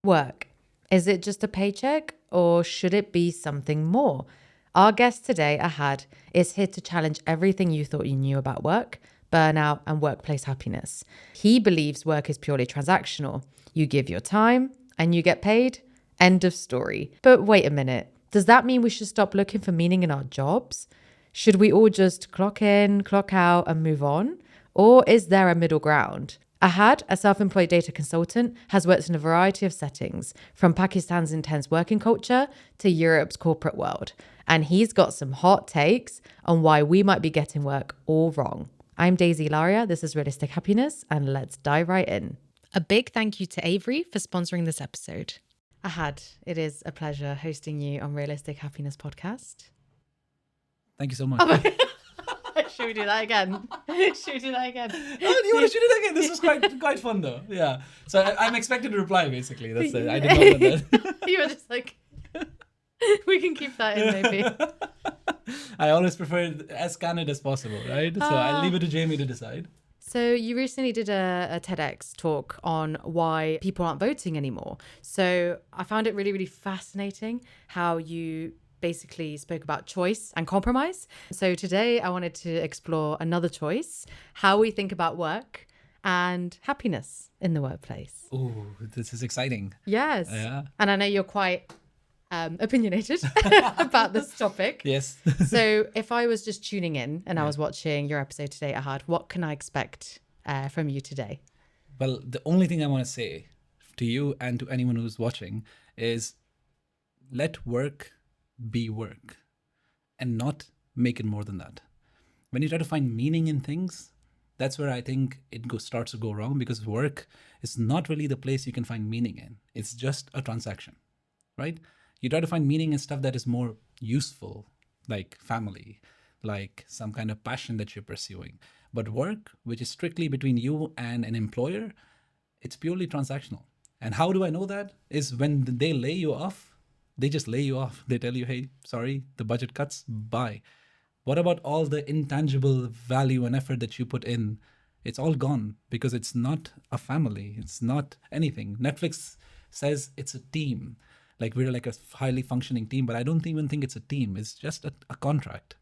Work. Is it just a paycheck or should it be something more? Our guest today, Ahad, is here to challenge everything you thought you knew about work, burnout, and workplace happiness. He believes work is purely transactional. You give your time and you get paid. End of story. But wait a minute. Does that mean we should stop looking for meaning in our jobs? Should we all just clock in, clock out, and move on? Or is there a middle ground? Ahad, a self-employed data consultant, has worked in a variety of settings, from Pakistan's intense working culture to Europe's corporate world. And he's got some hot takes on why we might be getting work all wrong. I'm Daisy Laria, this is Realistic Happiness, and let's dive right in. A big thank you to Avery for sponsoring this episode. Ahad, it is a pleasure hosting you on Realistic Happiness podcast. Thank you so much. Should we do that again? Oh, you want to shoot it again? This was quite fun though. Yeah. So I'm expected to reply basically. That's it. I did not want that. You were just like, we can keep that in maybe. I always prefer it as candid as possible, right? So I'll leave it to Jamie to decide. So you recently did a TEDx talk on why people aren't voting anymore. So I found it really, really fascinating how you basically spoke about choice and compromise. So today I wanted to explore another choice, how we think about work and happiness in the workplace. Oh, this is exciting. Yes. Yeah. And I know you're quite opinionated about this topic. Yes. So if I was just tuning in and I was watching your episode today, Ahad, what can I expect from you today? Well, the only thing I want to say to you and to anyone who's watching is let work be work and not make it more than that. When you try to find meaning in things, that's where I think it starts to go wrong, because work is not really the place you can find meaning in. It's just a transaction, right? You try to find meaning in stuff that is more useful, like family, like some kind of passion that you're pursuing. But work, which is strictly between you and an employer, it's purely transactional. And how do I know that? Is when they lay you off, they just lay you off. They tell you, hey, sorry, the budget cuts, bye. What about all the intangible value and effort that you put in? It's all gone because it's not a family. It's not anything. Netflix says it's a team. Like we're like a highly functioning team, but I don't even think it's a team. It's just a contract.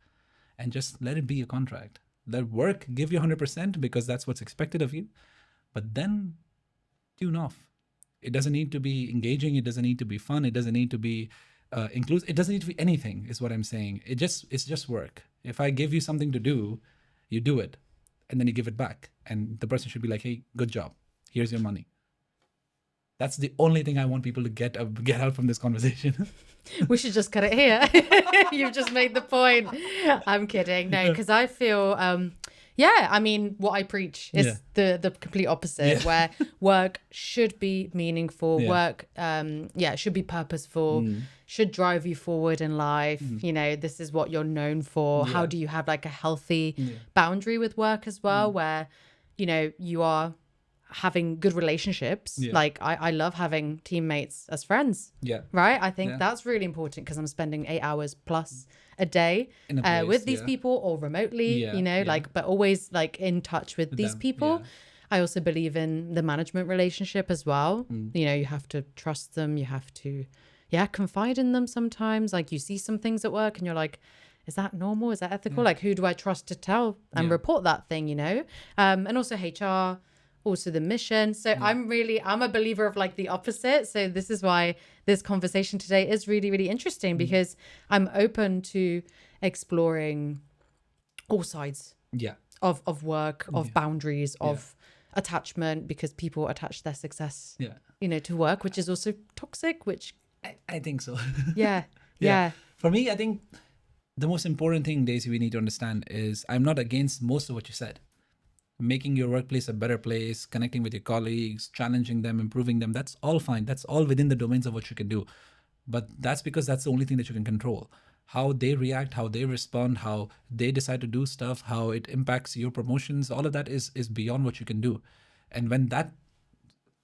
And just let it be a contract. Let work give you 100% because that's what's expected of you. But then tune off. It doesn't need to be engaging. It doesn't need to be fun. It doesn't need to be inclusive. It doesn't need to be anything, is what I'm saying. It's just work. If I give you something to do, you do it, and then you give it back. And the person should be like, hey, good job. Here's your money. That's the only thing I want people to get out from this conversation. We should just cut it here. You've just made the point. I'm kidding. No, because I feel... I mean, what I preach is the complete opposite, where work should be meaningful, work, should be purposeful, should drive you forward in life. You know, this is what you're known for. How do you have like a healthy boundary with work as well, where, you know, you are having good relationships. Like I love having teammates as friends. Right? I think that's really important because I'm spending 8 hours plus a day with these people or remotely, but always like in touch with these people. I also believe in the management relationship as well. You know, you have to trust them. You have to, confide in them sometimes. Like you see some things at work and you're like, is that normal? Is that ethical? Like who do I trust to tell and report that thing, you know? And also HR, also the mission. So I'm a believer of like the opposite. So this is why this conversation today is really, really interesting because I'm open to exploring all sides of work, of boundaries, of attachment, because people attach their success, to work, which is also toxic, which I think so. Yeah. For me, I think the most important thing, Daisy, we need to understand is I'm not against most of what you said. Making your workplace a better place, connecting with your colleagues, challenging them, improving them, that's all fine. That's all within the domains of what you can do. But that's because that's the only thing that you can control. How they react, how they respond, how they decide to do stuff, how it impacts your promotions, all of that is beyond what you can do. And when that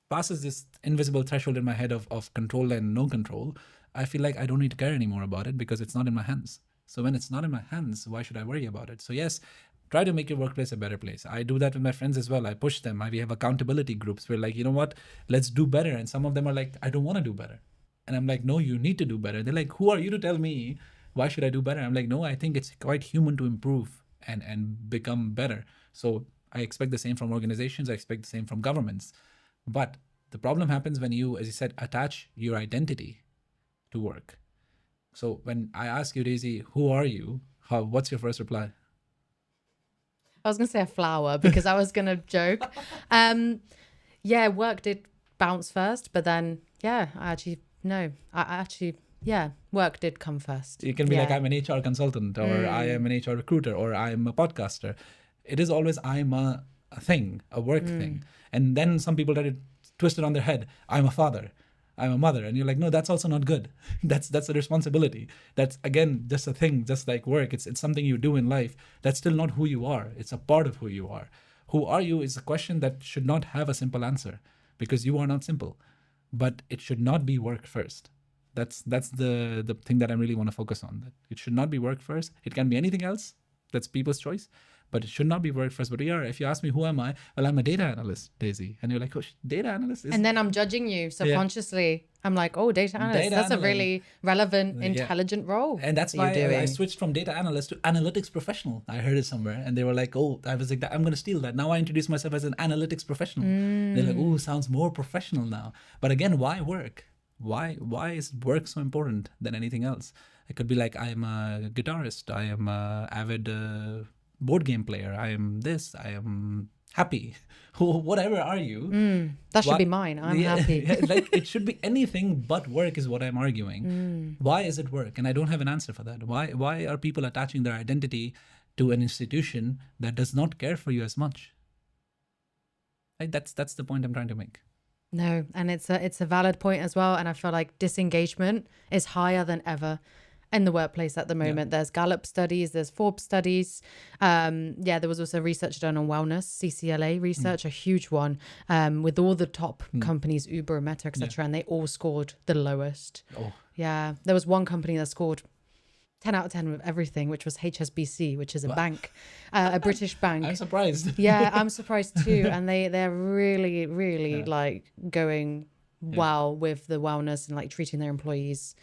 passes this invisible threshold in my head of control and no control, I feel like I don't need to care anymore about it because it's not in my hands. So when it's not in my hands, why should I worry about it? So yes, Try to make your workplace a better place. I do that with my friends as well. I push them. We have accountability groups. We're like, you know what? Let's do better. And some of them are like, I don't want to do better. And I'm like, no, you need to do better. They're like, who are you to tell me why should I do better? I'm like, no, I think it's quite human to improve and become better. So I expect the same from organizations. I expect the same from governments. But the problem happens when you, as you said, attach your identity to work. So when I ask you, Daisy, who are you? What's your first reply? I was going to say a flower because I was going to joke. Yeah, work did bounce first, but then, work did come first. You can be like, I'm an HR consultant, or I am an HR recruiter, or I'm a podcaster. It is always, I'm a thing, a work thing. And then some people try to twist it on their head. I'm a father. I'm a mother. And you're like, no, that's also not good. That's a responsibility. That's, again, just a thing, just like work. It's something you do in life. That's still not who you are. It's a part of who you are. Who are you is a question that should not have a simple answer, because you are not simple. But it should not be work first. That's the thing that I really want to focus on. That it should not be work first. It can be anything else. That's people's choice. But it should not be work first. But if you ask me, who am I? Well, I'm a data analyst, Daisy. And you're like, oh, data analyst? And then I'm judging you subconsciously. Yeah. I'm like, oh, data analyst. That's a really relevant, intelligent role. And that's why I switched from data analyst to analytics professional. I heard it somewhere. And they were like, oh, I was like, I'm going to steal that. Now I introduce myself as an analytics professional. They're like, oh, sounds more professional now. But again, why work? Why is work so important than anything else? It could be like, I'm a guitarist. I am an avid board game player. I am this. I am happy. Whatever are you? That should be mine. I'm happy. Like, it should be anything but work is what I'm arguing. Why is it work? And I don't have an answer for that. Why are people attaching their identity to an institution that does not care for you as much? Right? That's the point I'm trying to make. No, and it's a valid point as well. And I feel like disengagement is higher than ever in the workplace at the moment. There's Gallup studies, there's Forbes studies. There was also research done on wellness, CCLA research, a huge one, with all the top companies, Uber, Meta, etc., and they all scored the lowest. Oh. Yeah, there was one company that scored 10 out of 10 with everything, which was HSBC, which is a bank, a British bank. I'm surprised. Yeah, I'm surprised too. And they're really, really like going well with the wellness and like treating their employees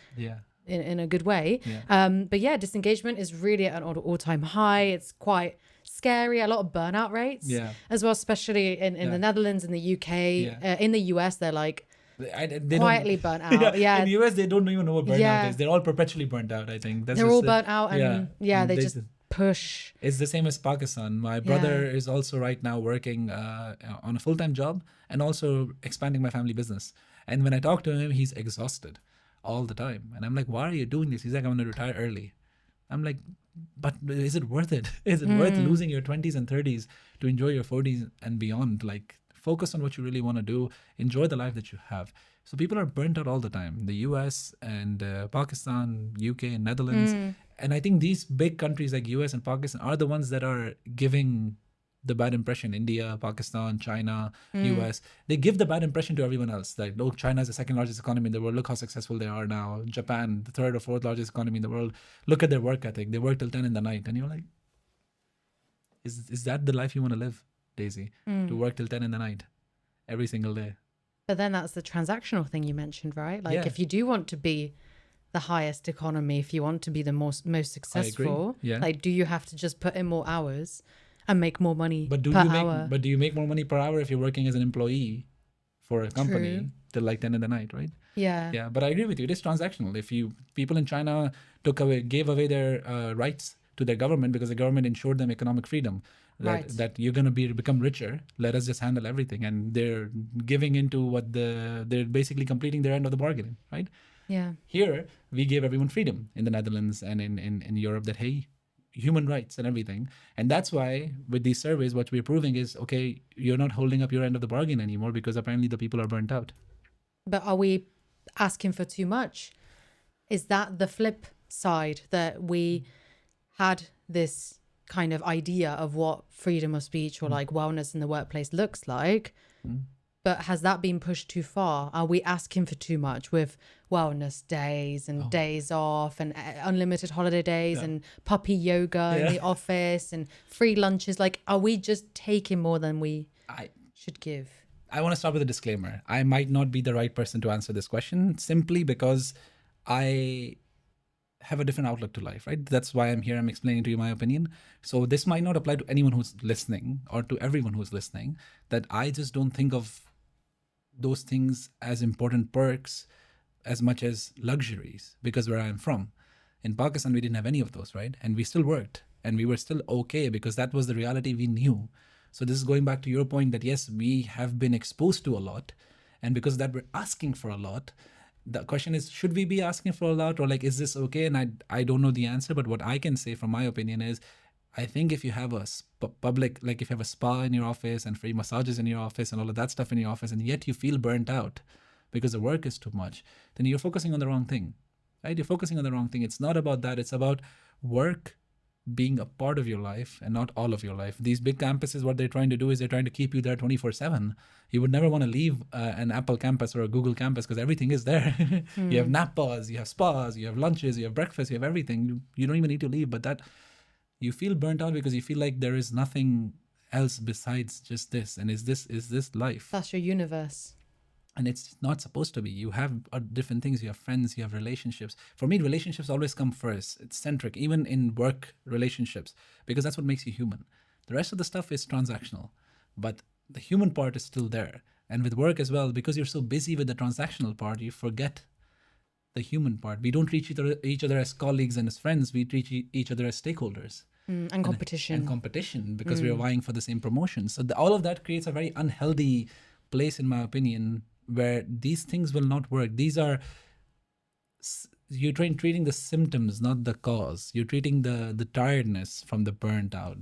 in a good way. But disengagement is really at an all-time high. It's quite scary. A lot of burnout rates as well, especially in the Netherlands, in the UK. In the US, they're like, they quietly burnt out. In the US, they don't even know what burnout is. They're all perpetually burnt out, I think. They're all burnt out, and they just push. It's the same as Pakistan. My brother is also right now working on a full-time job and also expanding my family business. And when I talk to him, he's exhausted all the time. And I'm like, why are you doing this? He's like, I'm going to retire early. I'm like, but is it worth it? Is it worth losing your 20s and 30s to enjoy your 40s and beyond? Like, focus on what you really want to do. Enjoy the life that you have. So people are burnt out all the time. The US and Pakistan, UK and Netherlands. And I think these big countries like US and Pakistan are the ones that are giving the bad impression. India, Pakistan, China, US. They give the bad impression to everyone else. Like, look, China is the second largest economy in the world. Look how successful they are now. Japan, the third or fourth largest economy in the world. Look at their work ethic. They work till 10 in the night. And you're like, is that the life you want to live, Daisy? To work till 10 in the night every single day? But then that's the transactional thing you mentioned, right? Like, if you do want to be the highest economy, if you want to be the most successful, like, do you have to just put in more hours and make more money per hour? But do you make more money per hour if you're working as an employee for a company till like 10 in the night, right? Yeah, but I agree with you. It is transactional. If people in China gave away their rights to their government because the government ensured them economic freedom, that you're going to become richer, let us just handle everything. And they're giving into they're basically completing their end of the bargain, right? Yeah. Here, we gave everyone freedom in the Netherlands and in Europe that, hey, human rights and everything. And that's why with these surveys, what we're proving is, okay, you're not holding up your end of the bargain anymore because apparently the people are burnt out. But are we asking for too much? Is that the flip side, that we had this kind of idea of what freedom of speech or like wellness in the workplace looks like, But has that been pushed too far? Are we asking for too much with wellness days and days off and unlimited holiday days and puppy yoga in the office and free lunches? Like, are we just taking more than we should give? I want to start with a disclaimer. I might not be the right person to answer this question simply because I have a different outlook to life, right? That's why I'm here. I'm explaining to you my opinion. So this might not apply to anyone who's listening or to everyone who's listening, that I just don't think of those things as important perks as much as luxuries, because where I'm from, in Pakistan, we didn't have any of those, right? And we still worked and we were still okay because that was the reality we knew. So this is going back to your point that yes, we have been exposed to a lot, and because of that we're asking for a lot. The question is, should we be asking for a lot, or like, is this okay? And I don't know the answer, but what I can say from my opinion is, I think if you have a public, like if you have a spa in your office and free massages in your office and all of that stuff in your office, and yet you feel burnt out because the work is too much, then you're focusing on the wrong thing, right? You're focusing on the wrong thing. It's not about that. It's about work being a part of your life and not all of your life. These big campuses, what they're trying to do is they're trying to keep you there 24/7. You would never want to leave an Apple campus or a Google campus because everything is there. You have nap bars, you have spas, you have lunches, you have breakfast, you have everything. You don't even need to leave, but that you feel burnt out because you feel like there is nothing else besides just this. And is this life? That's your universe. And it's not supposed to be. You have different things. You have friends, you have relationships. For me, relationships always come first. It's centric, even in work relationships, because that's what makes you human. The rest of the stuff is transactional, but the human part is still there. And with work as well, because you're so busy with the transactional part, you forget the human part. We don't treat each other as colleagues and as friends. We treat each other as stakeholders. And competition. And competition, because we are vying for the same promotion. So all of that creates a very unhealthy place, in my opinion, where these things will not work. These are, you're treating the symptoms, not the cause. You're treating the tiredness from the burnout,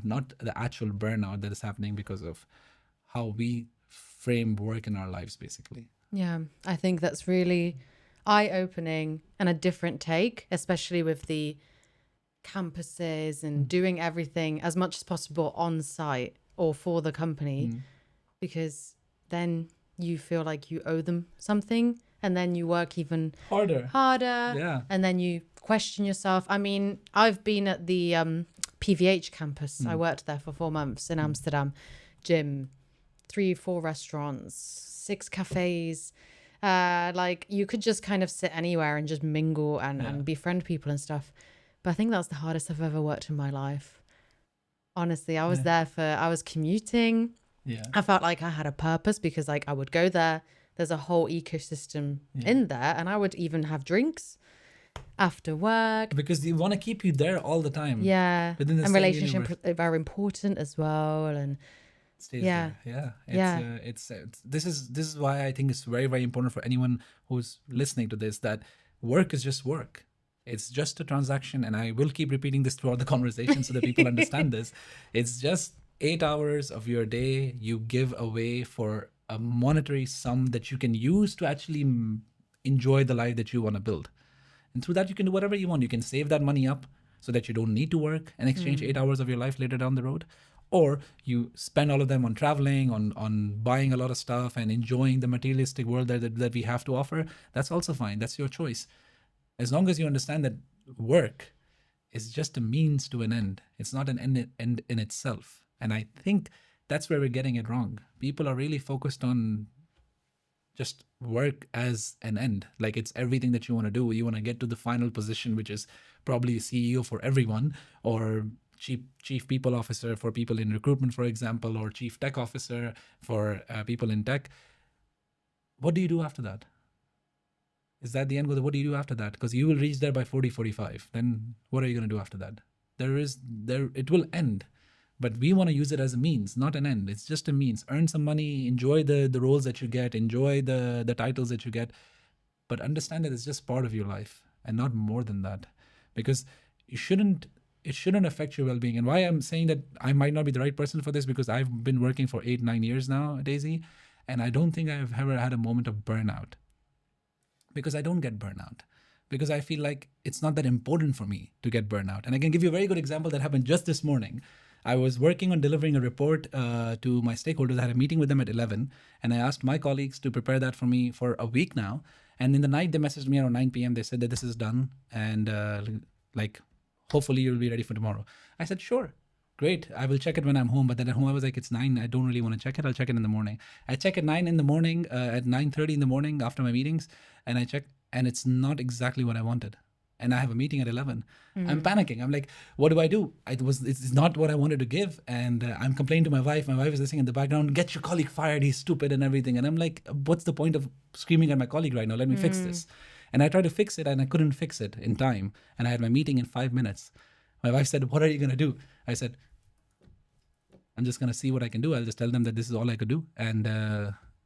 not the actual burnout that is happening because of how we frame work in our lives, basically. Yeah, I think that's really eye-opening and a different take, especially with the campuses and doing everything as much as possible on site or for the company, because then you feel like you owe them something, and then you work even harder. Yeah. And then you question yourself. I mean, I've been at the PVH campus. I worked there for 4 months in Amsterdam. Gym, 3-4 restaurants, 6 cafes. Like, you could just kind of sit anywhere and just mingle and befriend people and stuff. But I think that's the hardest I've ever worked in my life. Honestly, I was I was commuting. Yeah. I felt like I had a purpose because like I would go there. There's a whole ecosystem in there, and I would even have drinks after work. Because they want to keep you there all the time. Yeah. And relationships are very important as well. And there. This is why I think it's very, very important for anyone who's listening to this, that work is just work. It's just a transaction, and I will keep repeating this throughout the conversation so that people understand this. It's just 8 hours of your day you give away for a monetary sum that you can use to actually enjoy the life that you want to build. And through that, you can do whatever you want. You can save that money up so that you don't need to work and exchange 8 hours of your life later down the road. Or you spend all of them on traveling, on buying a lot of stuff and enjoying the materialistic world that we have to offer. That's also fine. That's your choice. As long as you understand that work is just a means to an end. It's not an end in itself. And I think that's where we're getting it wrong. People are really focused on just work as an end. Like it's everything that you want to do. You want to get to the final position, which is probably CEO for everyone, or chief people officer for people in recruitment, for example, or chief tech officer for people in tech. What do you do after that? Is that the end goal? What do you do after that? Because you will reach there by 40, 45. Then what are you going to do after that? It will end. But we want to use it as a means, not an end. It's just a means. Earn some money, enjoy the roles that you get, enjoy the titles that you get. But understand that it's just part of your life and not more than that. Because it shouldn't affect your well-being. And why I'm saying that I might not be the right person for this, because I've been working for 8-9 years now, Daisy, and I don't think I've ever had a moment of burnout. Because I don't get burnout. Because I feel like it's not that important for me to get burnout. And I can give you a very good example that happened just this morning. I was working on delivering a report to my stakeholders. I had a meeting with them at 11, and I asked my colleagues to prepare that for me for a week now. And in the night, they messaged me around 9 p.m. They said that this is done, and hopefully you'll be ready for tomorrow. I said, sure. Great. I will check it when I'm home. But then at home, I was like, it's 9. I don't really want to check it. I'll check it in the morning. I check at 9 in the morning, at 9:30 in the morning after my meetings. And I check, and it's not exactly what I wanted. And I have a meeting at 11. I'm panicking. I'm like, what do I do? It's not what I wanted to give. And I'm complaining to my wife. My wife is listening in the background, get your colleague fired. He's stupid and everything. And I'm like, what's the point of screaming at my colleague right now? Let me fix this. And I tried to fix it, and I couldn't fix it in time. And I had my meeting in 5 minutes. My wife said, what are you going to do? I said, I'm just going to see what I can do. I'll just tell them that this is all I could do, and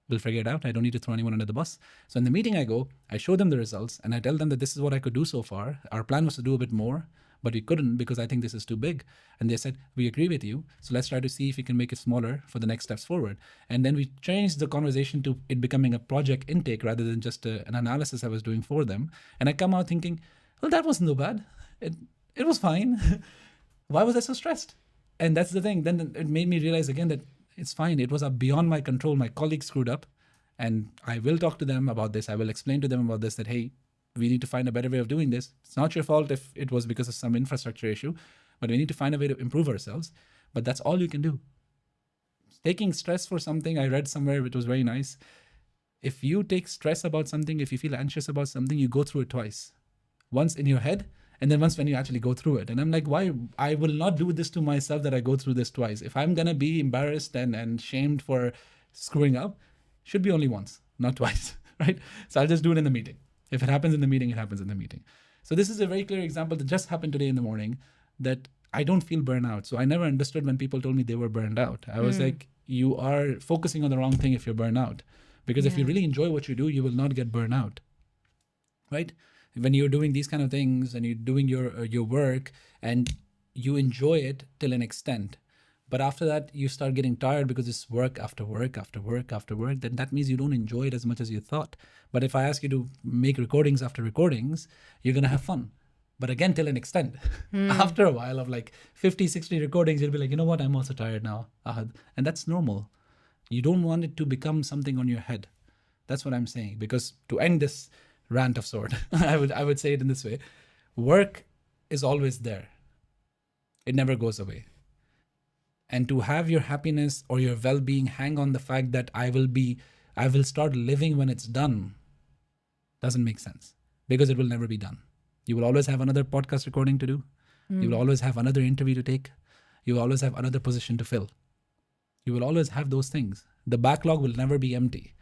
we'll figure it out. I don't need to throw anyone under the bus. So in the meeting I go, I show them the results, and I tell them that this is what I could do so far. Our plan was to do a bit more, but we couldn't because I think this is too big. And they said, we agree with you. So let's try to see if we can make it smaller for the next steps forward. And then we changed the conversation to it becoming a project intake rather than just an analysis I was doing for them. And I come out thinking, well, that wasn't so bad. It was fine. Why was I so stressed? And that's the thing. Then it made me realize again that it's fine. It was beyond my control. My colleagues screwed up, and I will talk to them about this. I will explain to them about this, that, hey, we need to find a better way of doing this. It's not your fault if it was because of some infrastructure issue, but we need to find a way to improve ourselves. But that's all you can do. Taking stress for something, I read somewhere, it was very nice. If you take stress about something, if you feel anxious about something, you go through it twice. Once in your head, and then once when you actually go through it. And I'm like, why? I will not do this to myself that I go through this twice. If I'm going to be embarrassed and shamed for screwing up, should be only once, not twice, right? So I'll just do it in the meeting. If it happens in the meeting, it happens in the meeting. So this is a very clear example that just happened today in the morning, that I don't feel burnout. So I never understood when people told me they were burned out. I was like, you are focusing on the wrong thing if you're burned out. Because if you really enjoy what you do, you will not get burned out, right? When you're doing these kind of things and you're doing your work and you enjoy it till an extent, but after that you start getting tired because it's work after work after work after work, then that means you don't enjoy it as much as you thought. But if I ask you to make recordings after recordings, you're going to have fun. But again, till an extent. After a while of like 50, 60 recordings, you'll be like, you know what, I'm also tired now, Ahad. And that's normal. You don't want it to become something on your head. That's what I'm saying. Because to end this rant of sort, I would say it in this way. Work is always there. It never goes away. And to have your happiness or your well-being hang on the fact that I will start living when it's done doesn't make sense, because it will never be done. You will always have another podcast recording to do. You will always have another interview to take. You will always have another position to fill. You will always have those things. The backlog will never be empty.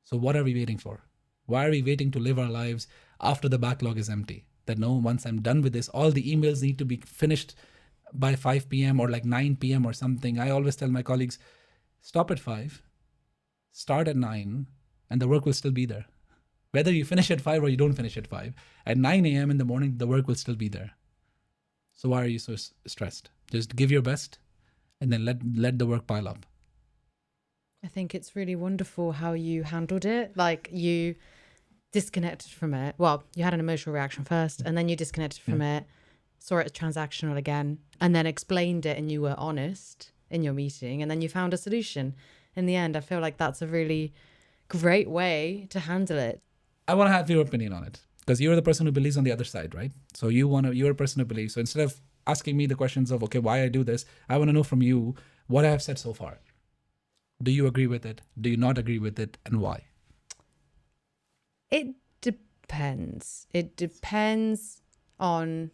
So what are we waiting for? Why are we waiting to live our lives after the backlog is empty? That no, once I'm done with this, all the emails need to be finished by 5 p.m. or like 9 p.m. or something. I always tell my colleagues, stop at 5, start at 9, and the work will still be there. Whether you finish at 5 or you don't finish at 5, at 9 a.m. in the morning, the work will still be there. So why are you so stressed? Just give your best and then let the work pile up. I think it's really wonderful how you handled it. Like, you disconnected from it. Well, you had an emotional reaction first, and then you disconnected from it, saw it as transactional again, and then explained it, and you were honest in your meeting, and then you found a solution in the end. I feel like that's a really great way to handle it. I want to have your opinion on it, because you're the person who believes on the other side, right? So you're a person who believes. So instead of asking me the questions of, okay, why I do this, I want to know from you what I have said so far. Do you agree with it? Do you not agree with it? And why? It depends. It depends on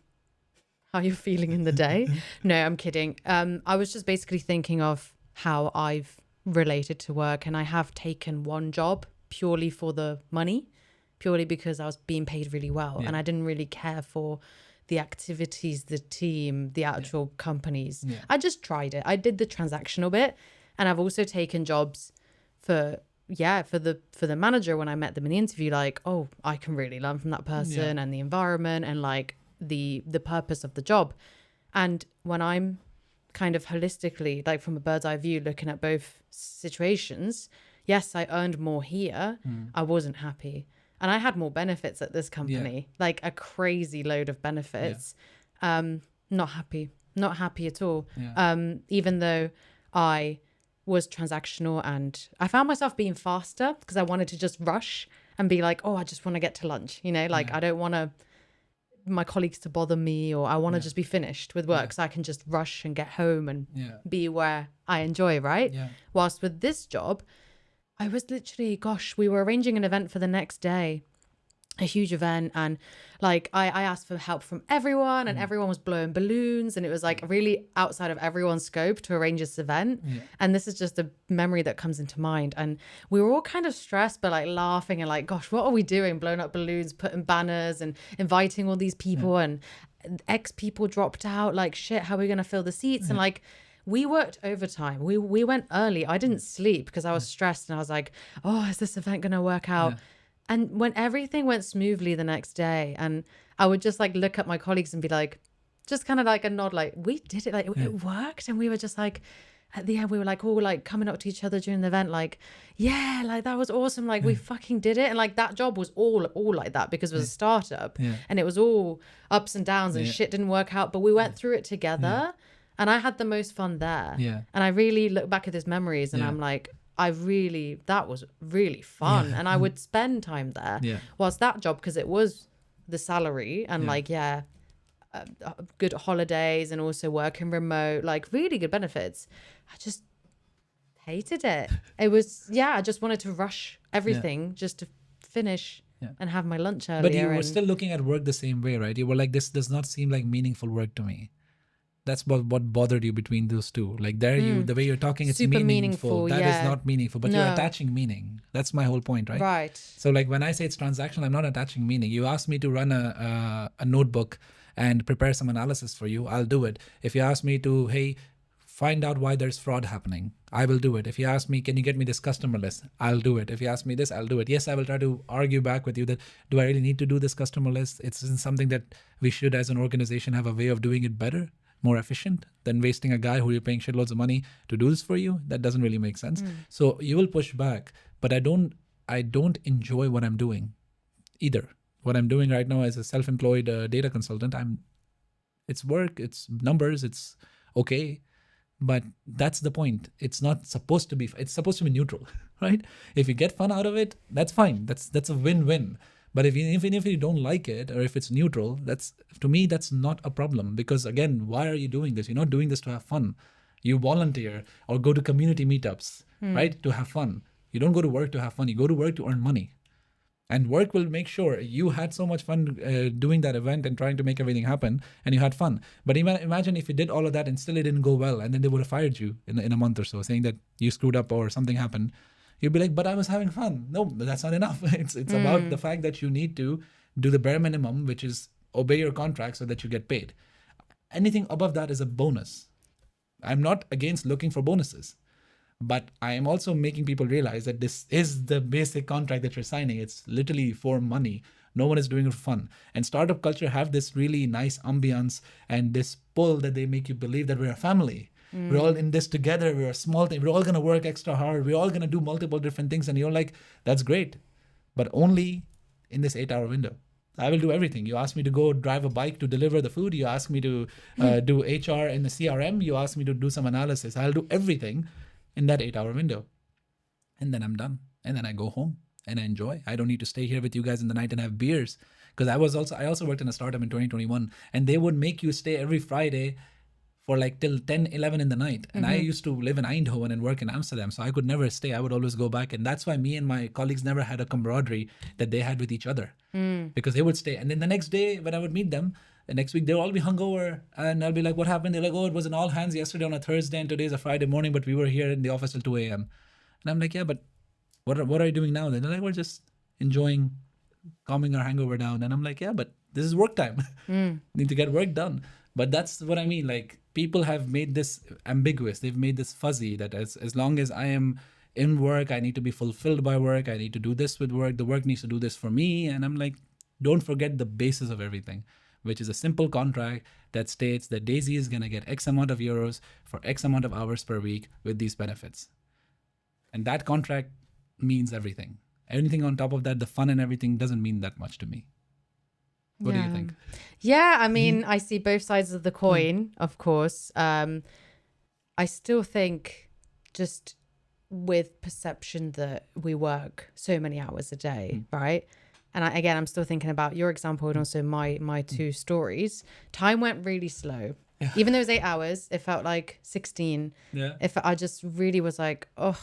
how you're feeling in the day. No, I'm kidding. I was just basically thinking of how I've related to work, and I have taken one job purely for the money, purely because I was being paid really well, and I didn't really care for the activities, the team, the actual companies. I just tried it. I did the transactional bit, and I've also taken jobs for the manager when I met them in the interview, like, oh, I can really learn from that person and the environment and like the purpose of the job. And when I'm kind of holistically, like from a bird's eye view, looking at both situations, yes, I earned more here. I wasn't happy. And I had more benefits at this company, like a crazy load of benefits. Not happy. not happy at all. Yeah. Even though I was transactional and I found myself being faster because I wanted to just rush and be like, oh, I just want to get to lunch, like Yeah. I don't want my colleagues to bother me, or I want to just be finished with work so I can just rush and get home and be where I enjoy, right? Yeah. Whilst with this job, I was literally, we were arranging an event for the next day, a huge event, and like I asked for help from everyone, and everyone was blowing balloons, and it was like really outside of everyone's scope to arrange this event. And this is just a memory that comes into mind, and we were all kind of stressed but like laughing and like, gosh, what are we doing, blowing up balloons, putting banners and inviting all these people, and X people dropped out, like shit, how are we gonna fill the seats? And like we worked overtime. We went early. I didn't sleep because I was stressed, and I was like, oh, is this event gonna work out? And when everything went smoothly the next day, and I would just like look at my colleagues and be like, just kind of like a nod, like, we did it, like it worked. And we were just like, at the end, we were like all like coming up to each other during the event, like, yeah, like that was awesome. Like we fucking did it. And like that job was all like that because it was a startup and it was all ups and downs and shit didn't work out, but we went through it together and I had the most fun there. And I really look back at those memories and I'm like, that was really fun. And I would spend time there. Whilst that job, because it was the salary and good holidays and also working remote, like really good benefits, I just hated it. It was, I just wanted to rush everything just to finish and have my lunch earlier. But you were still looking at work the same way, right? You were like, this does not seem like meaningful work to me. That's what bothered you between those two. Like the way you're talking, it's super meaningful. That is not meaningful, but you're attaching meaning. That's my whole point, right? Right. So like when I say it's transactional, I'm not attaching meaning. You ask me to run a notebook and prepare some analysis for you, I'll do it. If you ask me to, hey, find out why there's fraud happening, I will do it. If you ask me, can you get me this customer list, I'll do it. If you ask me this, I'll do it. Yes, I will try to argue back with you that, do I really need to do this customer list? It's something that we should as an organization have a way of doing it better, more efficient than wasting a guy who you're paying shitloads of money to do this for you. That doesn't really make sense. So you will push back, but I don't enjoy what I'm doing either. What I'm doing right now as a self-employed data consultant, it's work, it's numbers, it's okay, but that's the point. It's not supposed to be. It's supposed to be neutral, right? If you get fun out of it, that's fine. That's a win-win. But even if you don't like it, or if it's neutral, to me that's not a problem. Because again, why are you doing this? You're not doing this to have fun. You volunteer or go to community meetups, right, to have fun. You don't go to work to have fun. You go to work to earn money. And work will make sure you had so much fun doing that event and trying to make everything happen, and you had fun. But imagine if you did all of that and still it didn't go well, and then they would have fired you in a month or so, saying that you screwed up or something happened. You'd be like, but I was having fun. No, that's not enough. It's about the fact that you need to do the bare minimum, which is obey your contract so that you get paid. Anything above that is a bonus. I'm not against looking for bonuses. But I am also making people realize that this is the basic contract that you're signing. It's literally for money. No one is doing it for fun. And startup culture have this really nice ambiance and this pull that they make you believe that we're a family. We're all in this together. We're a small thing. We're all going to work extra hard. We're all going to do multiple different things. And you're like, that's great. But only in this 8-hour window. I will do everything. You ask me to go drive a bike to deliver the food. You ask me to do HR in the CRM. You ask me to do some analysis. I'll do everything in that 8-hour window. And then I'm done. And then I go home and I enjoy. I don't need to stay here with you guys in the night and have beers. Because I also worked in a startup in 2021, and they would make you stay every Friday for like till 10, 11 in the night. And I used to live in Eindhoven and work in Amsterdam, so I could never stay. I would always go back. And that's why me and my colleagues never had a camaraderie that they had with each other, because they would stay. And then the next day when I would meet them, the next week, they'll all be hungover, and I'll be like, what happened? They're like, oh, it was an all hands yesterday on a Thursday, and today's a Friday morning, but we were here in the office till 2 a.m. And I'm like, yeah, but what are you doing now? Then they're like, we're just enjoying calming our hangover down. And I'm like, yeah, but this is work time. Need to get work done. But that's what I mean. Like, people have made this ambiguous. They've made this fuzzy that as long as I am in work, I need to be fulfilled by work. I need to do this with work. The work needs to do this for me. And I'm like, don't forget the basis of everything, which is a simple contract that states that Daisy is going to get X amount of euros for X amount of hours per week with these benefits. And that contract means everything. Anything on top of that, the fun and everything, doesn't mean that much to me. What do you think? Yeah, I mean, I see both sides of the coin, of course. I still think just with perception that we work so many hours a day, right? And again, I'm still thinking about your example and also my two stories. Time went really slow. Yeah. Even though it was 8 hours, it felt like 16. Yeah. If I just really was like, oh,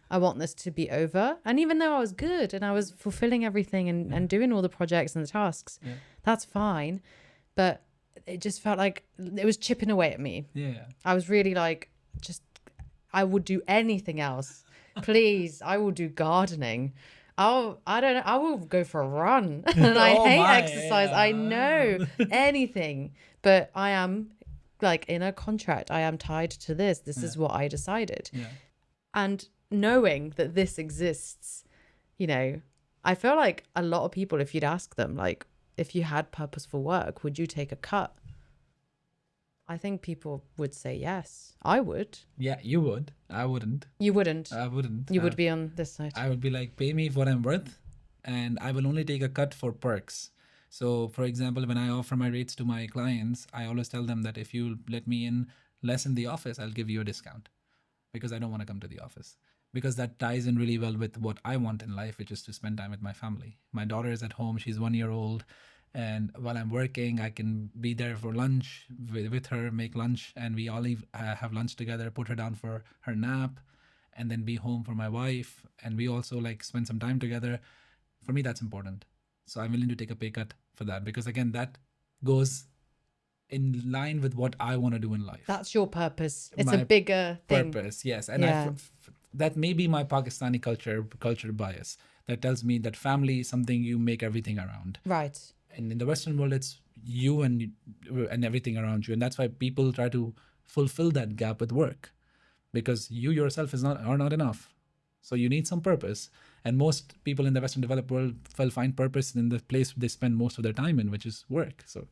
I want this to be over. And even though I was good and I was fulfilling everything and doing all the projects and the tasks, that's fine. But it just felt like it was chipping away at me. Yeah. I was really like, I would do anything else. Please, I will do gardening. I don't know, I will go for a run. And I hate exercise. I know anything. But I am like in a contract. I am tied to this. This is what I decided. Yeah. And knowing that this exists, you know, I feel like a lot of people, if you'd ask them, like, if you had purposeful work, would you take a cut? I think people would say yes. I would. Yeah, you would. I wouldn't. You wouldn't. I wouldn't. You would be on this side. I would be like, pay me what I'm worth, and I will only take a cut for perks. So, for example, when I offer my rates to my clients, I always tell them that if you let me in less in the office, I'll give you a discount, because I don't want to come to the office. Because that ties in really well with what I want in life, which is to spend time with my family. My daughter is at home. She's 1 year old. And while I'm working, I can be there for lunch with her, make lunch, and we all have lunch together, put her down for her nap, and then be home for my wife. And we also like spend some time together. For me, that's important. So I'm willing to take a pay cut for that, because again, that goes in line with what I want to do in life. That's your purpose. It's a bigger thing. Purpose, yes. And that may be my Pakistani culture bias that tells me that family is something you make everything around. Right. And in the Western world, it's you and everything around you. And that's why people try to fulfill that gap with work, because you yourself are not enough. So you need some purpose. And most people in the Western developed world will find purpose in the place they spend most of their time in, which is work. So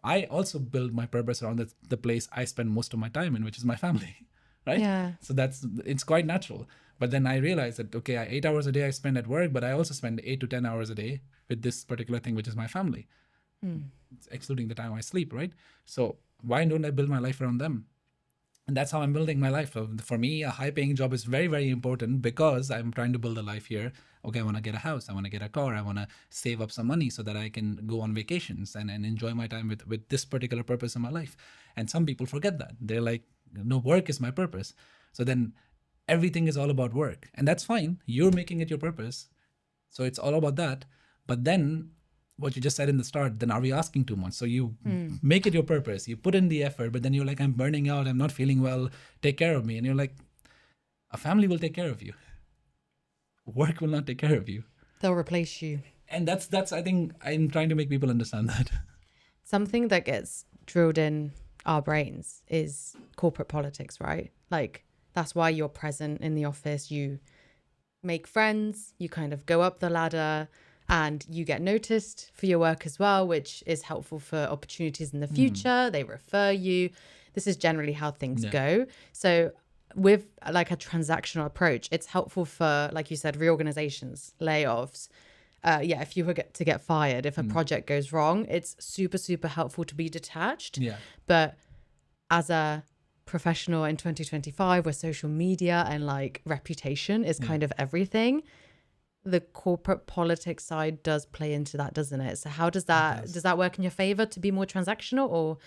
I also build my purpose around the place I spend most of my time in, which is my family, right? Yeah. So it's quite natural. But then I realized that, okay, 8 hours a day I spend at work, but I also spend 8 to 10 hours a day with this particular thing, which is my family, excluding the time I sleep, right? So why don't I build my life around them? And that's how I'm building my life. For me, a high-paying job is very, very important, because I'm trying to build a life here. Okay, I want to get a house. I want to get a car. I want to save up some money so that I can go on vacations and enjoy my time with this particular purpose in my life. And some people forget that. They're like, no, work is my purpose. So then everything is all about work. And that's fine. You're making it your purpose. So it's all about that. But then what you just said in the start, then are we asking too much? So you make it your purpose, you put in the effort, but then you're like, I'm burning out, I'm not feeling well, take care of me. And you're like, a family will take care of you. Work will not take care of you. They'll replace you. And that's I think I'm trying to make people understand that. Something that gets drilled in our brains is corporate politics, right? Like, that's why you're present in the office. You make friends, you kind of go up the ladder, and you get noticed for your work as well, which is helpful for opportunities in the future. They refer you. This is generally how things go. So with like a transactional approach, it's helpful for, like you said, reorganizations, layoffs. If you were to get fired, if a project goes wrong, it's super, super helpful to be detached. Yeah. But as a professional in 2025, where social media and like reputation is kind of everything, the corporate politics side does play into that, doesn't it? So how does that work in your favor to be more transactional, or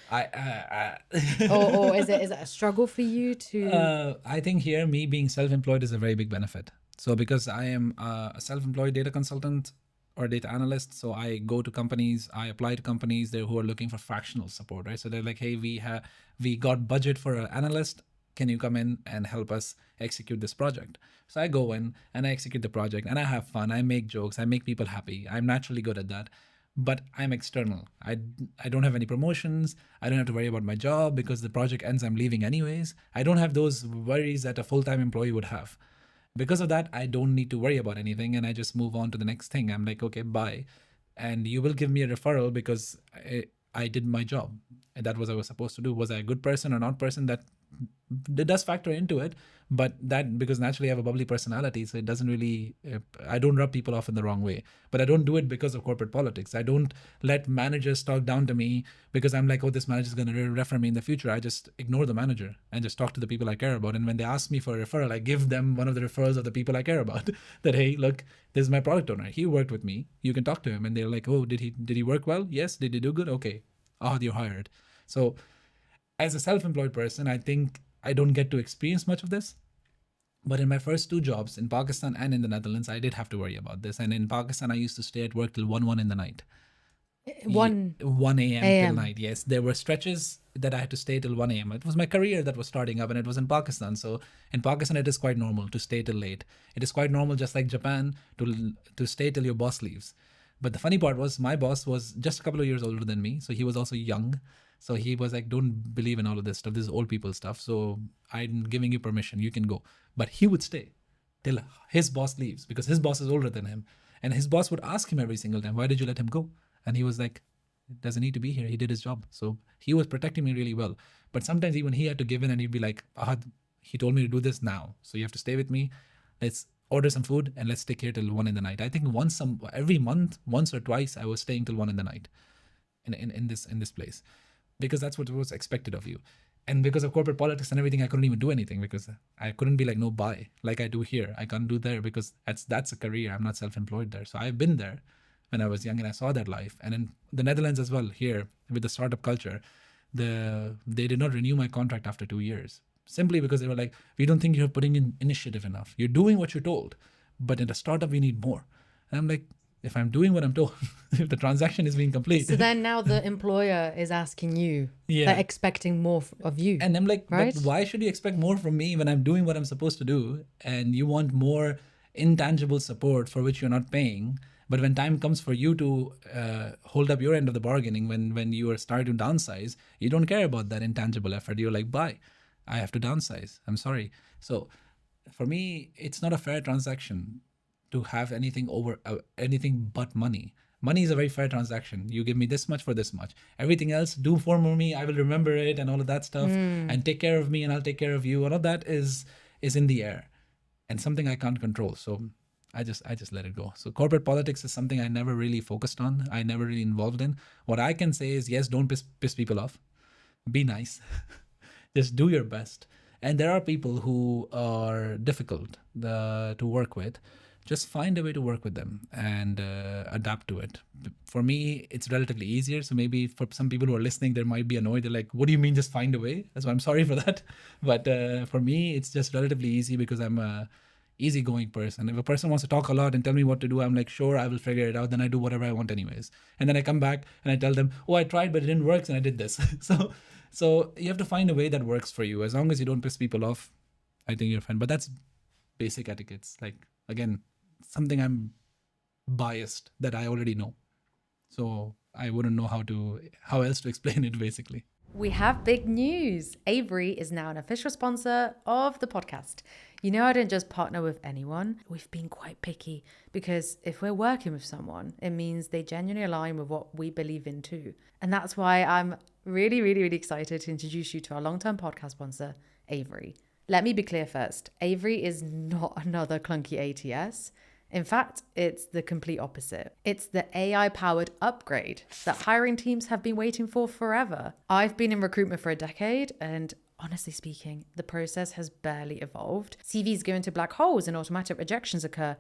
or is it a struggle for you to? I think here, me being self-employed is a very big benefit. So because I am a self-employed data consultant or data analyst, so I go to companies, I apply to companies there who are looking for fractional support, right? So they're like, hey, we got budget for an analyst. Can you come in and help us execute this project? So I go in and I execute the project and I have fun. I make jokes. I make people happy. I'm naturally good at that. But I'm external. I don't have any promotions. I don't have to worry about my job because the project ends, I'm leaving anyways. I don't have those worries that a full-time employee would have. Because of that, I don't need to worry about anything and I just move on to the next thing. I'm like, okay, bye. And you will give me a referral because I did my job. And that was what I was supposed to do. Was I a good person or not person? it does factor into it, but that because naturally I have a bubbly personality, so it doesn't really, I don't rub people off in the wrong way, but I don't do it because of corporate politics. I don't let managers talk down to me because I'm like, oh, this manager is going to refer me in the future. I just ignore the manager and just talk to the people I care about. And when they ask me for a referral, I give them one of the referrals of the people I care about that, hey, look, this is my product owner. He worked with me. You can talk to him. And they're like, oh, did he work well? Yes. Did he do good? Okay. Oh, you're hired. So as a self-employed person, I think I don't get to experience much of this. But in my first 2 jobs in Pakistan and in the Netherlands, I did have to worry about this. And in Pakistan, I used to stay at work till 1 in the night. 1 a.m. till night. Yes, there were stretches that I had to stay till 1 a.m. It was my career that was starting up, and it was in Pakistan. So in Pakistan, it is quite normal to stay till late. It is quite normal, just like Japan, to stay till your boss leaves. But the funny part was my boss was just a couple of years older than me, so he was also young. So he was like, don't believe in all of this stuff. This is old people stuff. So I'm giving you permission. You can go. But he would stay till his boss leaves because his boss is older than him. And his boss would ask him every single time, why did you let him go? And he was like, it doesn't need to be here. He did his job. So he was protecting me really well. But sometimes even he had to give in and he'd be like, Ahad, he told me to do this now. So you have to stay with me. Let's order some food and let's stick here till 1 in the night. I think every month, once or twice, I was staying till 1 in the night in this place. Because that's what was expected of you. And because of corporate politics and everything, I couldn't even do anything because I couldn't be like, no, bye, like I do here. I can't do there because that's a career. I'm not self-employed there. So I've been there when I was young and I saw that life. And in the Netherlands as well, here with the startup culture, they did not renew my contract after 2 years, simply because they were like, we don't think you're putting in initiative enough. You're doing what you're told, but in a startup, we need more. And I'm like, if I'm doing what I'm told, if the transaction is being complete. So then now the employer is asking you, they're expecting more of you. And I'm like, right? But why should you expect more from me when I'm doing what I'm supposed to do? And you want more intangible support for which you're not paying. But when time comes for you to hold up your end of the bargaining, when you are starting to downsize, you don't care about that intangible effort. You're like, bye, I have to downsize. I'm sorry. So for me, it's not a fair transaction to have anything but money. Money is a very fair transaction. You give me this much for this much. Everything else, do for me, I will remember it and all of that stuff. And take care of me and I'll take care of you. All of that is in the air and something I can't control. So I just let it go. So corporate politics is something I never really focused on. I never really involved in. What I can say is, yes, don't piss people off. Be nice. Just do your best. And there are people who are difficult to work with. Just find a way to work with them and adapt to it. For me, it's relatively easier. So maybe for some people who are listening, they might be annoyed. They're like, what do you mean just find a way? So I'm sorry for that. But for me, it's just relatively easy because I'm a easygoing person. If a person wants to talk a lot and tell me what to do, I'm like, sure, I will figure it out. Then I do whatever I want anyways. And then I come back and I tell them, oh, I tried, but it didn't work. And I did this. So you have to find a way that works for you. As long as you don't piss people off, I think you're fine. But that's basic etiquettes. Like, again, something I'm biased that I already know. So I wouldn't know how else to explain it, basically. We have big news. Avery is now an official sponsor of the podcast. You know, I don't just partner with anyone. We've been quite picky because if we're working with someone, it means they genuinely align with what we believe in too. And that's why I'm really, really, really excited to introduce you to our long-term podcast sponsor, Avery. Let me be clear first. Avery is not another clunky ATS. In fact, it's the complete opposite. It's the AI-powered upgrade that hiring teams have been waiting for forever. I've been in recruitment for a decade, and honestly speaking, the process has barely evolved. CVs go into black holes and automatic rejections occur.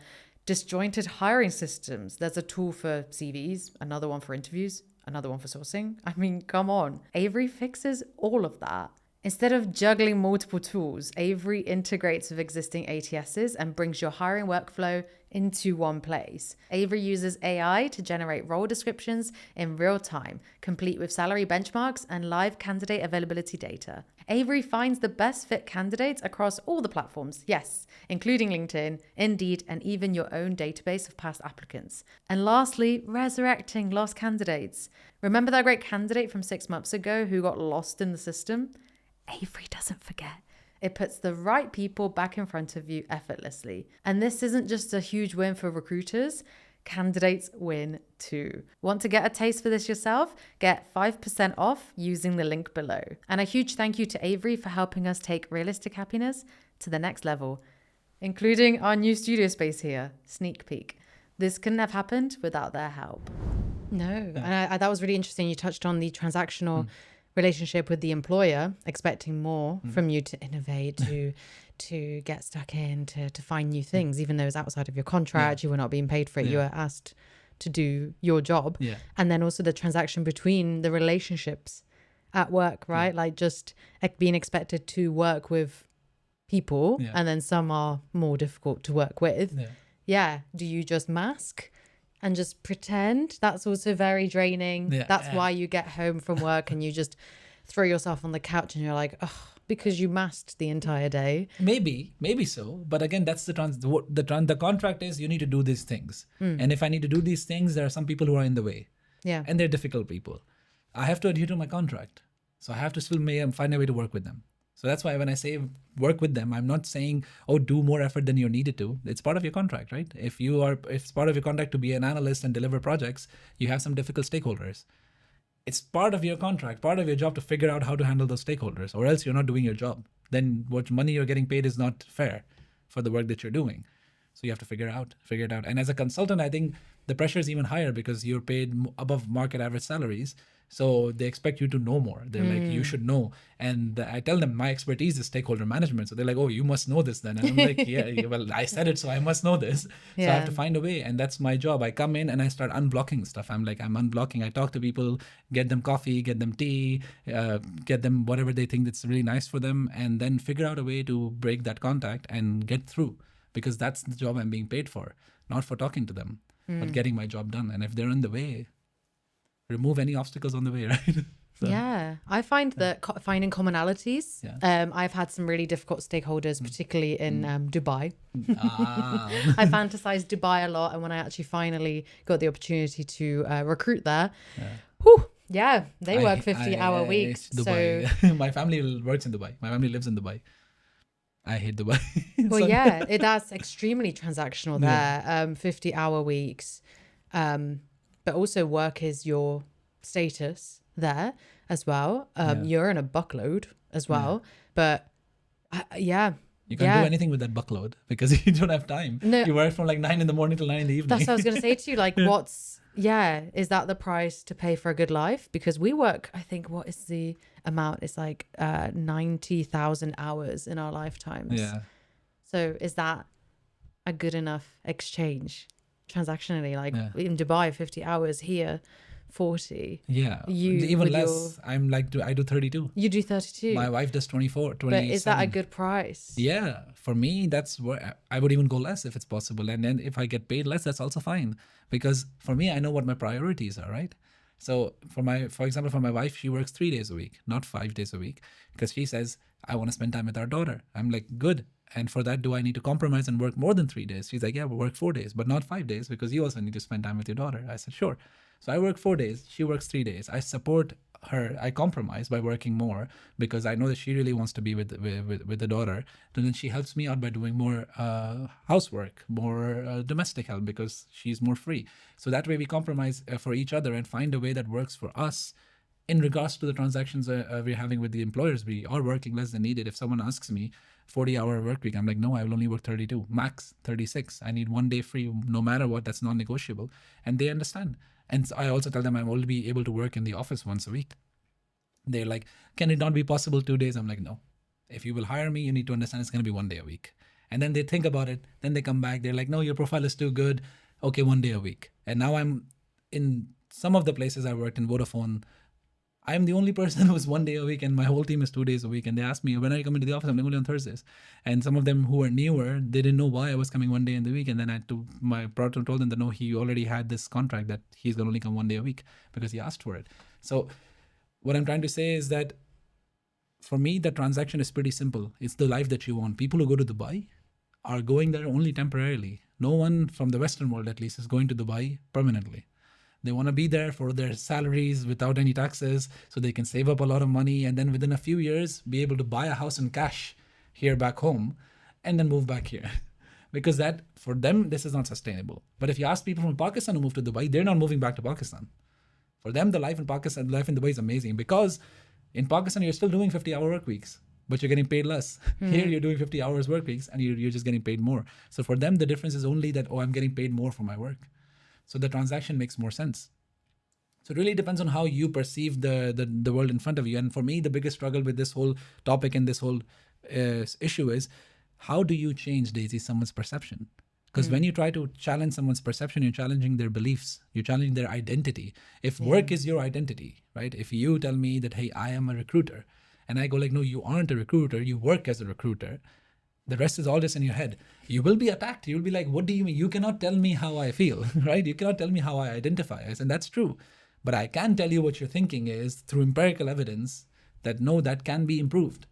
Disjointed hiring systems. There's a tool for CVs, another one for interviews, another one for sourcing. I mean, come on. Avery fixes all of that. Instead of juggling multiple tools, Avery integrates with existing ATSs and brings your hiring workflow into one place. Avery uses AI to generate role descriptions in real time, complete with salary benchmarks and live candidate availability data. Avery finds the best fit candidates across all the platforms, yes, including LinkedIn, Indeed, and even your own database of past applicants. And lastly, resurrecting lost candidates. Remember that great candidate from 6 months ago who got lost in the system? Avery doesn't forget. It puts the right people back in front of you effortlessly. And this isn't just a huge win for recruiters. candidates win too. Want to get a taste for this yourself? Get 5% off using the link below. And a huge thank you to Avery for helping us take realistic happiness to the next level, including our new studio space here. Sneak peek. This couldn't have happened without their help. No, and that was really interesting. You touched on the transactional relationship with the employer, expecting more from you to innovate, to get stuck in, to find new things, even though it's outside of your contract, you were not being paid for it, you were asked to do your job. And then also the transaction between the relationships at work, right? Like just being expected to work with people, and then some are more difficult to work with. Do you just mask and just pretend? That's also very draining. That's why you get home from work and you just throw yourself on the couch and you're like, oh, because you masked the entire day. Maybe so. But again, that's the contract is you need to do these things. And if I need to do these things, there are some people who are in the way. And they're difficult people. I have to adhere to my contract. So I have to still find a way to work with them. So that's why when I say work with them, I'm not saying, oh, do more effort than you're needed to. It's part of your contract, right? If it's part of your contract to be an analyst and deliver projects, you have some difficult stakeholders. It's part of your contract, part of your job to figure out how to handle those stakeholders, or else you're not doing your job. Then what money you're getting paid is not fair for the work that you're doing. So you have to figure it out. And as a consultant, I think the pressure is even higher because you're paid above market average salaries. So they expect you to know more. They're like, you should know. And I tell them my expertise is stakeholder management. So they're like, oh, you must know this then. And I'm like, yeah, well, I said it, so I must know this. So I have to find a way. And that's my job. I come in and I start unblocking stuff. I'm unblocking. I talk to people, get them coffee, get them tea, get them whatever they think that's really nice for them. And then figure out a way to break that contact and get through. Because that's the job I'm being paid for. Not for talking to them, but getting my job done. And if they're in the way, remove any obstacles on the way, right? I find that finding commonalities. I've had some really difficult stakeholders, particularly in Dubai. I fantasize Dubai a lot, and when I actually finally got the opportunity to recruit there, they work 50-hour weeks. Dubai. So my family works in Dubai. My family lives in Dubai. I hate Dubai. Well, that's extremely transactional there. 50-hour weeks. But also work is your status there as well. You're in a buckload as well. But you can't do anything with that buckload because you don't have time. No. You work from like 9 in the morning till 9 in the evening. That's what I was going to say to you. Like is that the price to pay for a good life? Because we work, I think, what is the amount? It's like 90,000 hours in our lifetimes. So is that a good enough exchange? Transactionally, like in Dubai 50 hours, here 40. Even less. I do 32. You do 32. My wife does 24, 27. But is that a good price? For me, that's where I would even go less if it's possible. And then if I get paid less, that's also fine, because for me, I know what my priorities are, right? So for example, for my wife, she works 3 days a week, not 5 days a week, because she says, I want to spend time with our daughter. I'm like, good. And for that, do I need to compromise and work more than 3 days? She's like, yeah, we'll work 4 days, but not 5 days, because you also need to spend time with your daughter. I said, sure. So I work 4 days. She works 3 days. I support her. I compromise by working more because I know that she really wants to be with the daughter. And then she helps me out by doing more housework, more domestic help, because she's more free. So that way we compromise for each other and find a way that works for us. In regards to the transactions we're having with the employers, we are working less than needed. If someone asks me 40-hour work week, I'm like, no, I will only work 32, max 36. I need 1 day free, no matter what. That's non-negotiable. And they understand. And I also tell them I will only be able to work in the office once a week. They're like, can it not be possible 2 days? I'm like, no. If you will hire me, you need to understand it's going to be 1 day a week. And then they think about it. Then they come back. They're like, no, your profile is too good. Okay, 1 day a week. And now I'm in some of the places I worked in Vodafone. I'm the only person who's 1 day a week and my whole team is 2 days a week. And they ask me, when are you coming to the office? I'm like, only on Thursdays. And some of them who are newer, they didn't know why I was coming 1 day in the week. And then my brother told them that no, he already had this contract that he's going to only come 1 day a week because he asked for it. So what I'm trying to say is that for me, the transaction is pretty simple. It's the life that you want. People who go to Dubai are going there only temporarily. No one from the Western world, at least, is going to Dubai permanently. They want to be there for their salaries without any taxes so they can save up a lot of money and then within a few years be able to buy a house in cash here back home and then move back here. because that for them, this is not sustainable. But if you ask people from Pakistan who move to Dubai, they're not moving back to Pakistan. For them, the life in Pakistan, life in Dubai is amazing, because in Pakistan, you're still doing 50-hour work weeks, but you're getting paid less. Here, you're doing 50 hours work weeks and you're just getting paid more. So for them, the difference is only that, oh, I'm getting paid more for my work. So the transaction makes more sense. So it really depends on how you perceive the world in front of you. And for me, the biggest struggle with this whole topic and this whole issue is, how do you change, Daisy, someone's perception? Because when you try to challenge someone's perception, you're challenging their beliefs, you're challenging their identity. If work is your identity, right? If you tell me that, hey, I am a recruiter, and I go like, no, you aren't a recruiter, you work as a recruiter, the rest is all just in your head. You will be attacked. You'll be like, what do you mean? You cannot tell me how I feel, right? You cannot tell me how I identify as, and that's true. But I can tell you what you're thinking is through empirical evidence that no, that can be improved.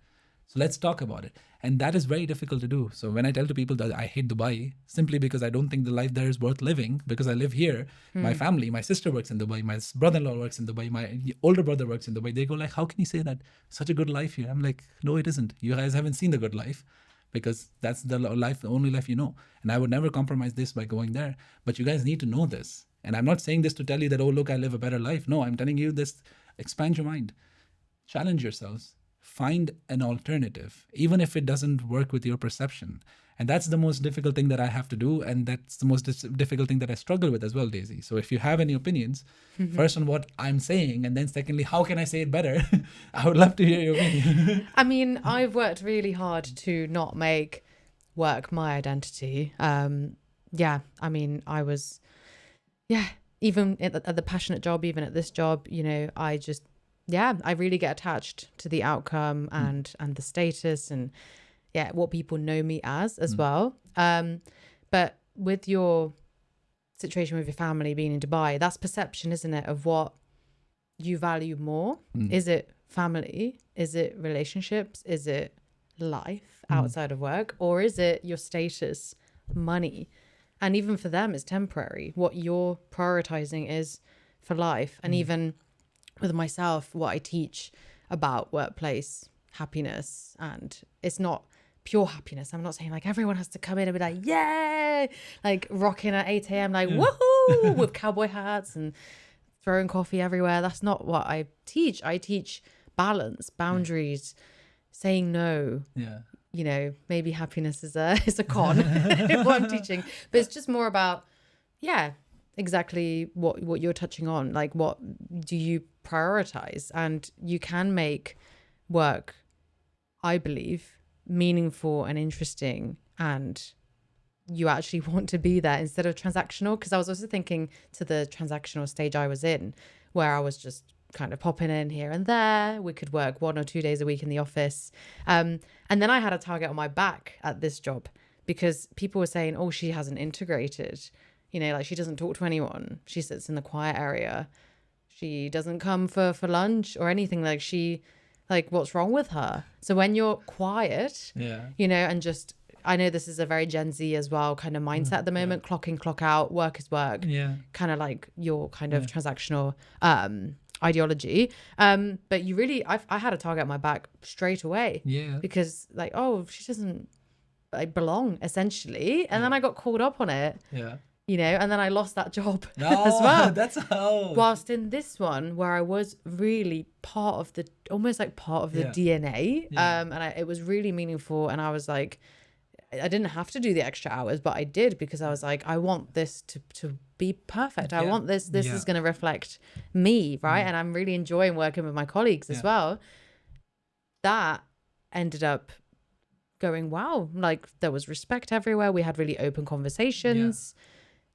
So let's talk about it. And that is very difficult to do. So when I tell to people that I hate Dubai, simply because I don't think the life there is worth living, because I live here, my family, my sister works in Dubai, my brother-in-law works in Dubai, my older brother works in Dubai, they go like, how can you say that? Such a good life here. I'm like, no, it isn't. You guys haven't seen the good life, because that's the life, the only life you know. And I would never compromise this by going there. But you guys need to know this. And I'm not saying this to tell you that, oh, look, I live a better life. No, I'm telling you this, expand your mind, challenge yourselves, find an alternative, even if it doesn't work with your perception. And that's the most difficult thing that I have to do. And that's the most difficult thing that I struggle with as well, Daisy. So if you have any opinions, first on what I'm saying, and then secondly, how can I say it better? I would love to hear your opinion. I mean, I've worked really hard to not make work my identity. I mean, I was, even at the passionate job, even at this job, you know, I really get attached to the outcome and the status and what people know me as well. But with your situation with your family being in Dubai, that's perception, isn't it, of what you value more? Is it family? Is it relationships? Is it life outside of work? Or is it your status, money? And even for them, it's temporary. What you're prioritizing is for life. And even with myself, what I teach about workplace happiness, and it's not pure happiness. I'm not saying like everyone has to come in and be like, yay, like rocking at 8 a.m. like woohoo with cowboy hats and throwing coffee everywhere. That's not what I teach. I teach balance, boundaries, saying no. You know, maybe happiness is a con what I'm teaching, but it's just more about exactly what you're touching on. Like, what do you prioritize? And you can make work, I believe, meaningful and interesting, and you actually want to be there instead of transactional. Because I was also thinking to the transactional stage I was in, where I was just kind of popping in here and there. We could work 1 or 2 days a week in the office. And then I had a target on my back at this job, because people were saying, oh, she hasn't integrated. You know, like she doesn't talk to anyone. She sits in the quiet area. She doesn't come for lunch or anything. Like what's wrong with her? So when you're quiet, you know, and just, I know this is a very Gen Z as well kind of mindset at the moment, clock in, clock out, work is work. Kind of like your kind of transactional ideology. But you really, I had a target on my back straight away. Because like, oh, she doesn't like belong essentially. And then I got called up on it. You know, and then I lost that job as well. That's how. Whilst in this one, where I was really part of the DNA, and it was really meaningful. And I was like, I didn't have to do the extra hours, but I did, because I was like, I want this to be perfect. I want this is going to reflect me, right? And I'm really enjoying working with my colleagues as well. That ended up going, wow, like there was respect everywhere. We had really open conversations.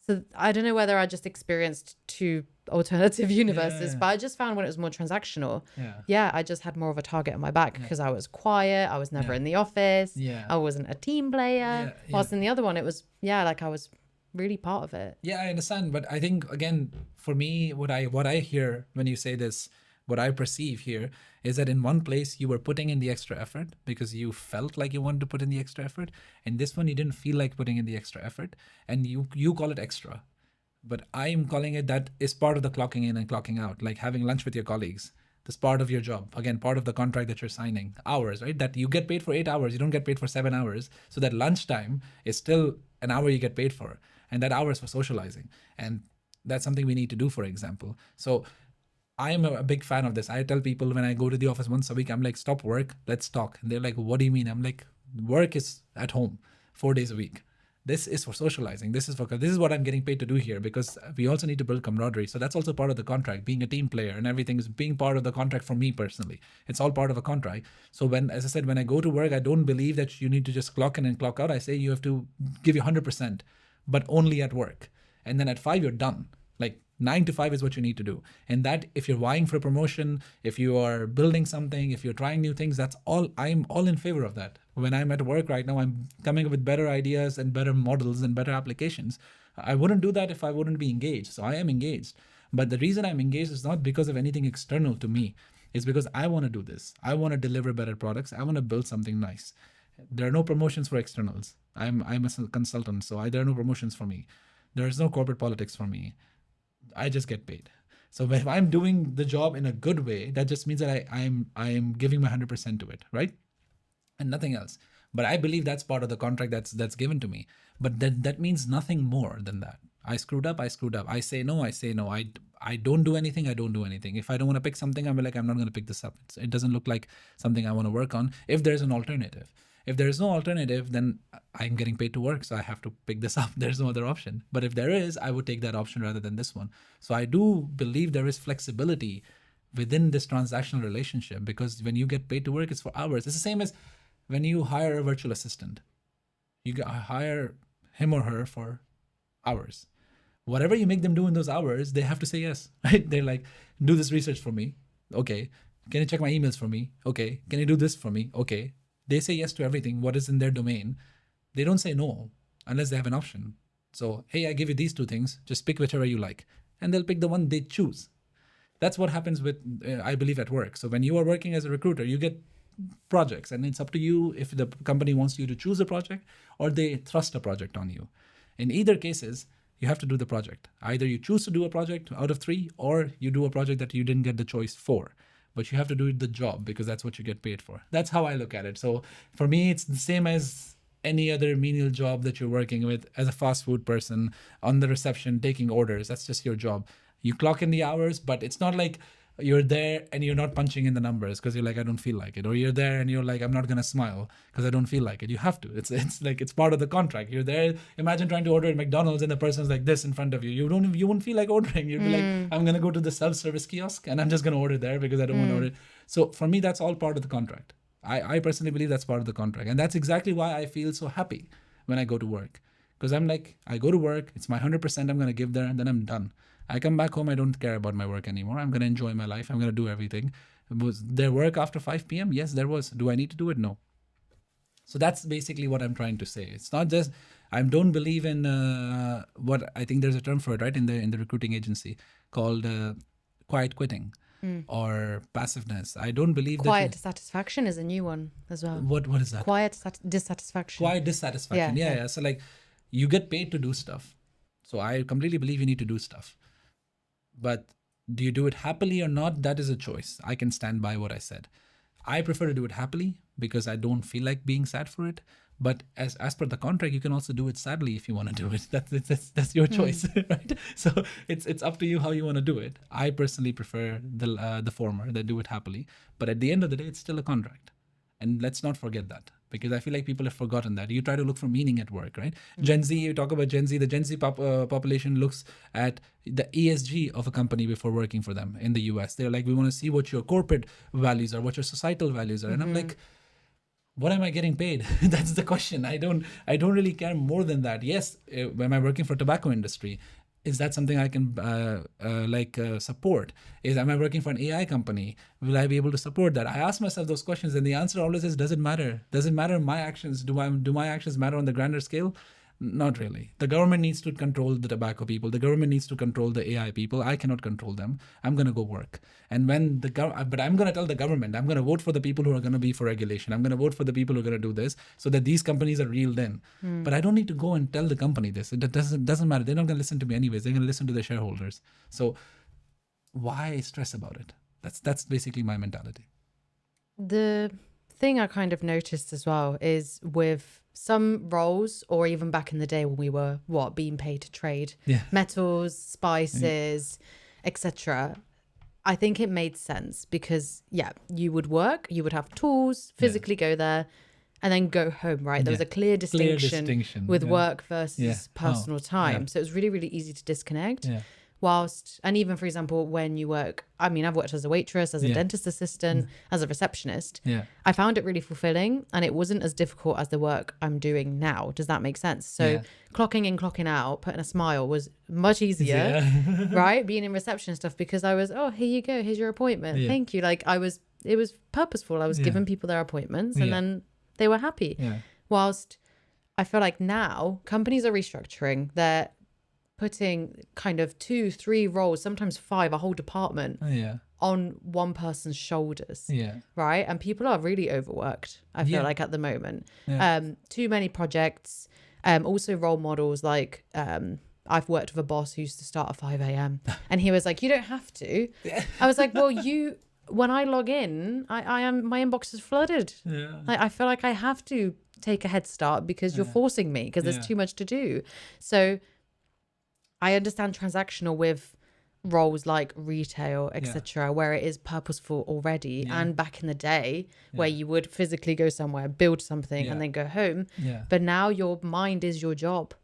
So I don't know whether I just experienced two alternative universes, but I just found when it was more transactional, I just had more of a target on my back because I was quiet. I was never in the office. I wasn't a team player. Whilst in the other one, it was, like I was really part of it. Yeah, I understand. But I think, again, for me, what I hear when you say this, what I perceive here is that in one place you were putting in the extra effort because you felt like you wanted to put in the extra effort. And this one, you didn't feel like putting in the extra effort, and you call it extra. But I'm calling it that is part of the clocking in and clocking out, like having lunch with your colleagues. That's part of your job. Again, part of the contract that you're signing. Hours, right? That you get paid for 8 hours. You don't get paid for 7 hours. So that lunchtime is still an hour you get paid for. And that hour is for socializing. And that's something we need to do, for example. So I'm a big fan of this. I tell people when I go to the office once a week, I'm like, stop work, let's talk. And they're like, what do you mean? I'm like, work is at home 4 days a week. This is for socializing. This is what I'm getting paid to do here, because we also need to build camaraderie. So that's also part of the contract, being a team player, and everything is being part of the contract for me personally. It's all part of a contract. So as I said, when I go to work, I don't believe that you need to just clock in and clock out. I say you have to give you 100%, but only at work. And then at 5, you're done. Like 9 to 5 is what you need to do. And that, if you're vying for a promotion, if you are building something, if you're trying new things, I'm all in favor of that. When I'm at work right now, I'm coming up with better ideas and better models and better applications. I wouldn't do that if I wouldn't be engaged. So I am engaged. But the reason I'm engaged is not because of anything external to me. It's because I want to do this. I want to deliver better products. I want to build something nice. There are no promotions for externals. I'm a consultant, so there are no promotions for me. There is no corporate politics for me. I just get paid. So if I'm doing the job in a good way, that just means that I am giving my 100% to it, right? And nothing else. But I believe that's part of the contract that's given to me. But that means nothing more than that. I screwed up. I say no. I don't do anything. If I don't want to pick something, I'm like, I'm not going to pick this up. It doesn't look like something I want to work on. If there's an alternative. If there is no alternative, then I'm getting paid to work, so I have to pick this up. There's no other option. But if there is, I would take that option rather than this one. So I do believe there is flexibility within this transactional relationship, because when you get paid to work, it's for hours. It's the same as when you hire a virtual assistant. You hire him or her for hours. Whatever you make them do in those hours, they have to say yes, right? They're like, do this research for me. Okay. Can you check my emails for me? Okay. Can you do this for me? Okay. They say yes to everything, what is in their domain. They don't say no unless they have an option. So, hey, I give you these 2 things. Just pick whichever you like. And they'll pick the one they choose. That's what happens with, I believe, at work. So when you are working as a recruiter, you get projects. And it's up to you if the company wants you to choose a project or they thrust a project on you. In either cases, you have to do the project. Either you choose to do a project out of 3, or you do a project that you didn't get the choice for. But you have to do the job because that's what you get paid for. That's how I look at it. So for me, it's the same as any other menial job that you're working with as a fast food person on the reception, taking orders. That's just your job. You clock in the hours, but it's not like you're there and you're not punching in the numbers because you're like, I don't feel like it. Or you're there and you're like, I'm not going to smile because I don't feel like it. You have to. It's like, it's part of the contract. You're there. Imagine trying to order at McDonald's and the person's like this in front of you. You won't feel like ordering. You'd be like, I'm going to go to the self-service kiosk and I'm just going to order there because I don't want to order. So for me, that's all part of the contract. I personally believe that's part of the contract. And that's exactly why I feel so happy when I go to work. Because I'm like, I go to work, it's my 100% I'm going to give there, and then I'm done. I come back home, I don't care about my work anymore. I'm going to enjoy my life. I'm going to do everything. Was there work after 5 p.m.? Yes, there was. Do I need to do it? No. So that's basically what I'm trying to say. It's not just, I don't believe in what, I think there's a term for it, right? In the recruiting agency called quiet quitting or passiveness. I don't believe quiet dissatisfaction is a new one as well. What is that? Quiet dissatisfaction. Quiet dissatisfaction. Yeah. So like, you get paid to do stuff. So I completely believe you need to do stuff. But do you do it happily or not? That is a choice. I can stand by what I said. I prefer to do it happily because I don't feel like being sad for it. But as per the contract, you can also do it sadly if you want to do it. That's your choice, right? So it's up to you how you want to do it. I personally prefer the former, that do it happily. But at the end of the day, it's still a contract. And let's not forget that, because I feel like people have forgotten that. You try to look for meaning at work, right? Gen Z, you talk about Gen Z, the Gen Z population looks at the ESG of a company before working for them in the US. They're like, we want to see what your corporate values are, what your societal values are. And I'm like, what am I getting paid? That's the question. I don't really care more than that. Yes, when I'm working for tobacco industry, is that something I can support? Am I working for an AI company? Will I be able to support that? I ask myself those questions, and the answer always is, does it matter? Does it matter my actions? Do my actions matter on the grander scale? Not really. The government needs to control the tobacco people. The government needs to control the AI people. I cannot control them. I'm going to go work. And when but I'm going to tell the government, I'm going to vote for the people who are going to be for regulation. I'm going to vote for the people who are going to do this so that these companies are reeled in. But I don't need to go and tell the company this. It doesn't matter. They're not going to listen to me anyways. They're going to listen to the shareholders. So why stress about it? That's basically my mentality. The thing I kind of noticed as well is with some roles, or even back in the day when we were being paid to trade metals, spices, etc. I think it made sense because you would work, you would have tools, physically go there, and then go home, right? There was a clear distinction with work versus personal time. So it was really, really easy to disconnect. Whilst, and even for example, when you work, I mean, I've worked as a waitress, as a dentist assistant, as a receptionist. I found it really fulfilling, and it wasn't as difficult as the work I'm doing now. Does that make sense? So clocking in, clocking out, putting a smile was much easier, right? Being in reception and stuff, because I was, here you go, here's your appointment. Thank you. Like it was purposeful. I was giving people their appointments and then they were happy. Whilst I feel like now companies are restructuring. They're putting kind of 2, 3 roles, sometimes 5, a whole department on one person's shoulders. Right. And people are really overworked, I feel like, at the moment. Too many projects. Also role models, like I've worked with a boss who used to start at 5 a.m. and he was like, you don't have to. I was like, well, when I log in, I am, my inbox is flooded. Like, I feel like I have to take a head start because you're forcing me, because there's too much to do. So I understand transactional with roles like retail, etc., where it is purposeful already. And back in the day where you would physically go somewhere, build something and then go home. But now your mind is your job.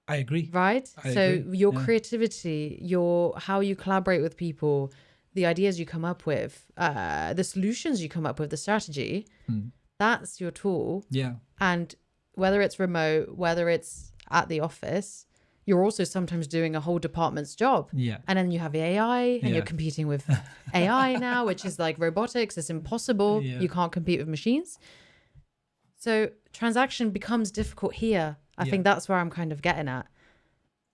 I agree. Right? Your creativity, how you collaborate with people, the ideas you come up with, the solutions you come up with, the strategy, that's your tool. And whether it's remote, whether it's at the office, you're also sometimes doing a whole department's job. And then you have AI and you're competing with AI now, which is like robotics. It's impossible. You can't compete with machines. So transaction becomes difficult here. I think that's where I'm kind of getting at.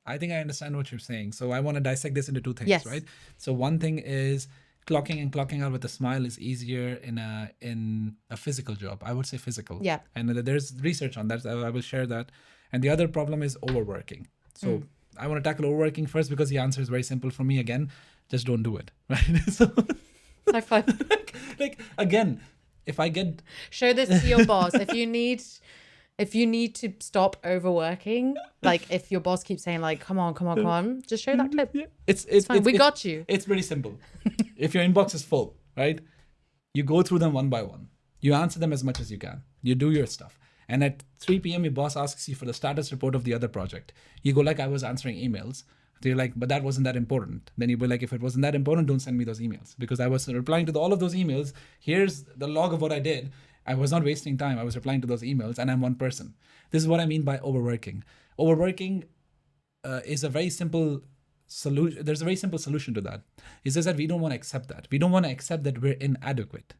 I think I understand what you're saying. So I want to dissect this into 2 things, right? So one thing is clocking in, clocking out with a smile is easier in a physical job. I would say physical. And there's research on that. I will share that. And the other problem is overworking. So I want to tackle overworking first because the answer is very simple for me. Again, just don't do it. Right? So, high five. like again, if I get show this to your boss. If you need to stop overworking, like if your boss keeps saying like, come on, just show that clip. It's fine. We got you. It's pretty simple. If your inbox is full, right? You go through them one by one. You answer them as much as you can. You do your stuff. And at 3 p.m., your boss asks you for the status report of the other project. You go like, I was answering emails. They're like, but that wasn't that important. Then you be like, if it wasn't that important, don't send me those emails. Because I was replying to all of those emails. Here's the log of what I did. I was not wasting time. I was replying to those emails, and I'm one person. This is what I mean by overworking. Overworking is a very simple solution. There's a very simple solution to that. It's just that we don't want to accept that. We don't want to accept that we're inadequate.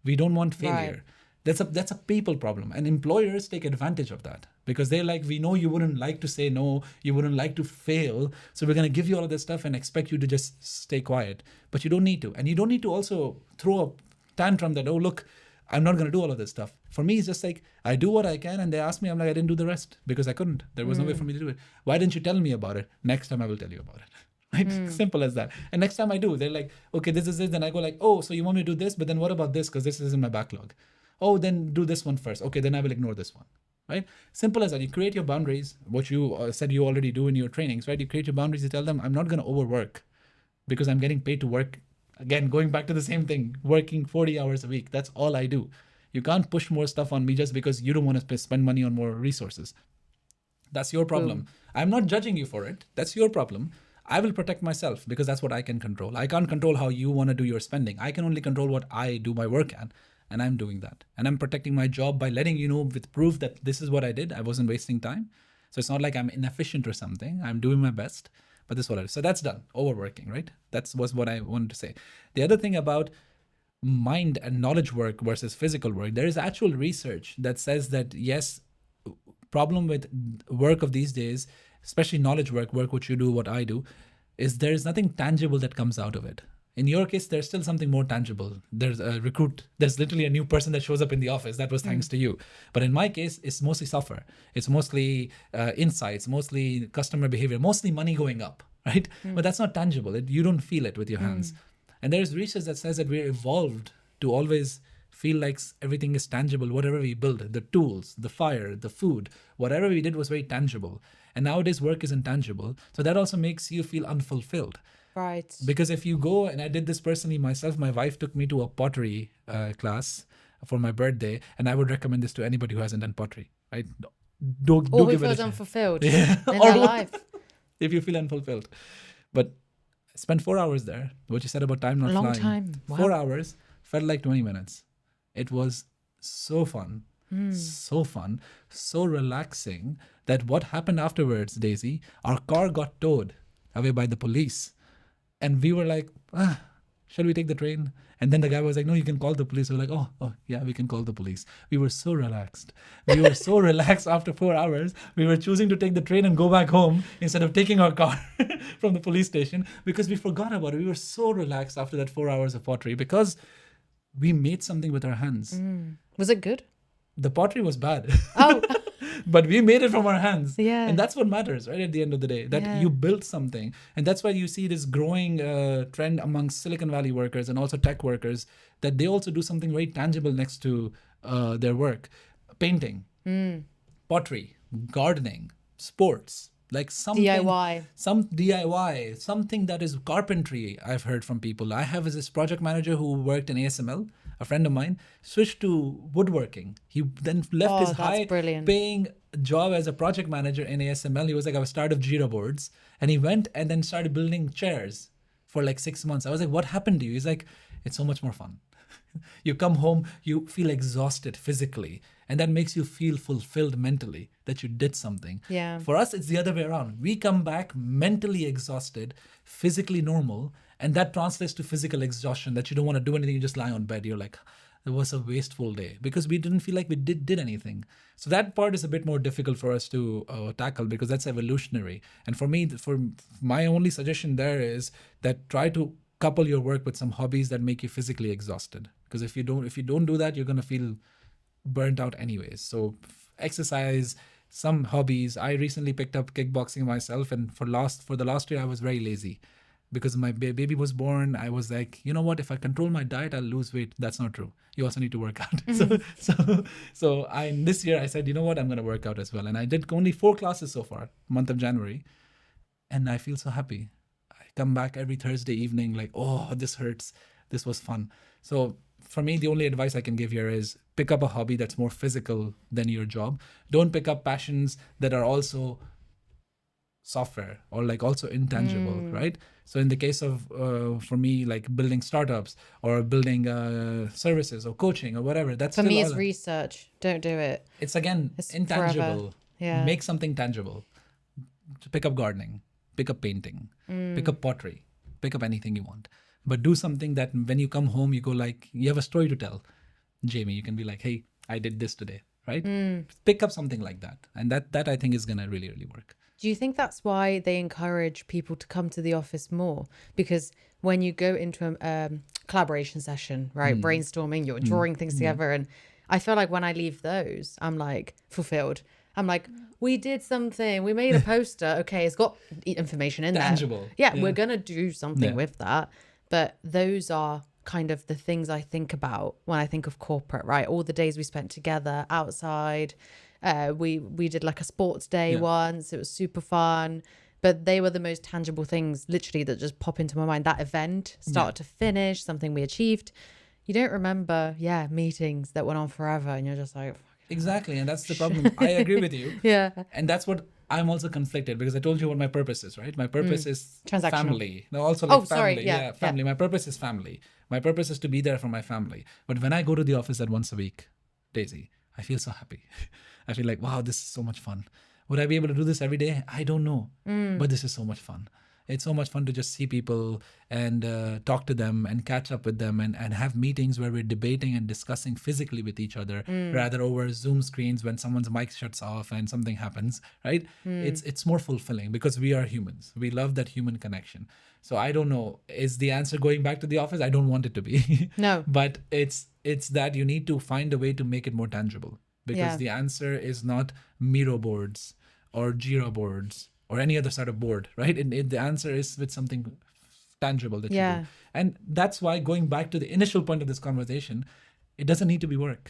We don't want failure. Right. That's a people problem, and employers take advantage of that because they're like, we know you wouldn't like to say no, you wouldn't like to fail, so we're going to give you all of this stuff and expect you to just stay quiet. But you don't need to, and you don't need to also throw a tantrum that, oh look, I'm not going to do all of this stuff. For me, it's just like, I do what I can, and they ask me, I'm like, I didn't do the rest because I couldn't. There was no way for me to do it. Why didn't you tell me about it? Next time I will tell you about it. Right? Simple as that. And next time I do, they're like, okay, this is it. Then I go like, oh, so you want me to do this, but then what about this? Because this is in my backlog. Oh, then do this one first. Okay, then I will ignore this one, right? Simple as that. You create your boundaries, what you said you already do in your trainings, right? You create your boundaries, you tell them, I'm not going to overwork because I'm getting paid to work. Again, going back to the same thing, working 40 hours a week. That's all I do. You can't push more stuff on me just because you don't want to spend money on more resources. That's your problem. Boom. I'm not judging you for it. That's your problem. I will protect myself because that's what I can control. I can't control how you want to do your spending. I can only control what I do my work at. And I'm doing that. And I'm protecting my job by letting you know with proof that this is what I did. I wasn't wasting time. So it's not like I'm inefficient or something. I'm doing my best. But this is what I do. So that's done. Overworking, right? That was what I wanted to say. The other thing about mind and knowledge work versus physical work, there is actual research that says that, yes, problem with work of these days, especially knowledge work which you do, what I do, is there is nothing tangible that comes out of it. In your case, there's still something more tangible. There's a recruit. There's literally a new person that shows up in the office. That was thanks to you. But in my case, it's mostly software. It's mostly insights, mostly customer behavior, mostly money going up, right? But that's not tangible. You don't feel it with your hands. And there's research that says that we're evolved to always feel like everything is tangible. Whatever we build, the tools, the fire, the food, whatever we did was very tangible. And nowadays work is intangible. So that also makes you feel unfulfilled. Right. Because if you go, and I did this personally myself, my wife took me to a pottery class for my birthday, and I would recommend this to anybody who hasn't done pottery, right? Do Or who give it a feels chance. unfulfilled Yeah. in Or their life. if you feel unfulfilled. But I spent 4 hours there. What you said about time not A long flying. time. Wow. 4 hours felt like 20 minutes. It was so fun, so relaxing that what happened afterwards, Daisy, our car got towed away by the police. And we were like, shall we take the train? And then the guy was like, no, you can call the police. We were like, oh, yeah, we can call the police. We were so relaxed. We were so relaxed after 4 hours. We were choosing to take the train and go back home instead of taking our car from the police station because we forgot about it. We were so relaxed after that 4 hours of pottery because we made something with our hands. Was it good? The pottery was bad. Oh. But we made it from our hands. Yeah. And that's what matters, right? At the end of the day, that you built something. And that's why you see this growing trend amongst Silicon Valley workers and also tech workers, that they also do something very tangible next to their work. Painting, pottery, gardening, sports, like something. DIY. Some DIY, something that is carpentry, I've heard from people. I have this project manager who worked in ASML, a friend of mine, switched to woodworking. He then left his high-paying job as a project manager in ASML. He was like, I was tired of Jira boards. And he went and then started building chairs for like 6 months. I was like, what happened to you? He's like, it's so much more fun. You come home, you feel exhausted physically, and that makes you feel fulfilled mentally that you did something. Yeah. For us, it's the other way around. We come back mentally exhausted, physically normal, and that translates to physical exhaustion, that you don't want to do anything, you just lie on bed. You're like, it was a wasteful day because we didn't feel like we did anything. So that part is a bit more difficult for us to tackle because that's evolutionary. And for me, for my only suggestion there is that try to couple your work with some hobbies that make you physically exhausted. Because if you don't do that, you're going to feel burnt out anyways. So exercise, some hobbies. I recently picked up kickboxing myself, and for the last year I was very lazy because my baby was born. I was like, you know what, if I control my diet, I'll lose weight. That's not true. You also need to work out. So this year I said, you know what, I'm going to work out as well. And I did only 4 classes so far, month of January, and I feel so happy. I come back every Thursday evening like, oh, this hurts. This was fun. So for me, the only advice I can give here is pick up a hobby that's more physical than your job. Don't pick up passions that are also software or like also intangible, right? So in the case of, for me, like building startups or building services or coaching or whatever, that's for me, it's research. Don't do it. It's intangible. Forever. Yeah. Make something tangible. To pick up gardening, pick up painting, pick up pottery, pick up anything you want. But do something that when you come home, you go like, you have a story to tell. Jamie, you can be like, hey, I did this today, right? Pick up something like that. And that I think is going to really, really work. Do you think that's why they encourage people to come to the office more? Because when you go into a collaboration session, right, brainstorming, you're drawing things together. And I feel like when I leave those, I'm like fulfilled. I'm like, we did something. We made a poster. Okay, it's got information in Tangible. there. Yeah, we're going to do something with that. But those are kind of the things I think about when I think of corporate, right? All the days we spent together outside. We did like a sports day once. It was super fun. But they were the most tangible things, literally, that just pop into my mind. That event, start to finish, something we achieved. You don't remember, meetings that went on forever. And you're just like... Exactly. And that's the problem. I agree with you. Yeah. And that's what I'm also conflicted because I told you what my purpose is, right? My purpose is family. No, also like family. Family. My purpose is family. My purpose is to be there for my family. But when I go to the office at once a week, Daisy, I feel so happy. I feel like, wow, this is so much fun. Would I be able to do this every day? I don't know. But this is so much fun. It's so much fun to just see people and talk to them and catch up with them and have meetings where we're debating and discussing physically with each other rather over Zoom screens when someone's mic shuts off and something happens, right? It's more fulfilling because we are humans. We love that human connection. So I don't know, is the answer going back to the office? I don't want it to be. No. But it's that you need to find a way to make it more tangible because the answer is not Miro boards or Jira boards or any other sort of board, right? And the answer is with something tangible that you do. And that's why, going back to the initial point of this conversation, it doesn't need to be work.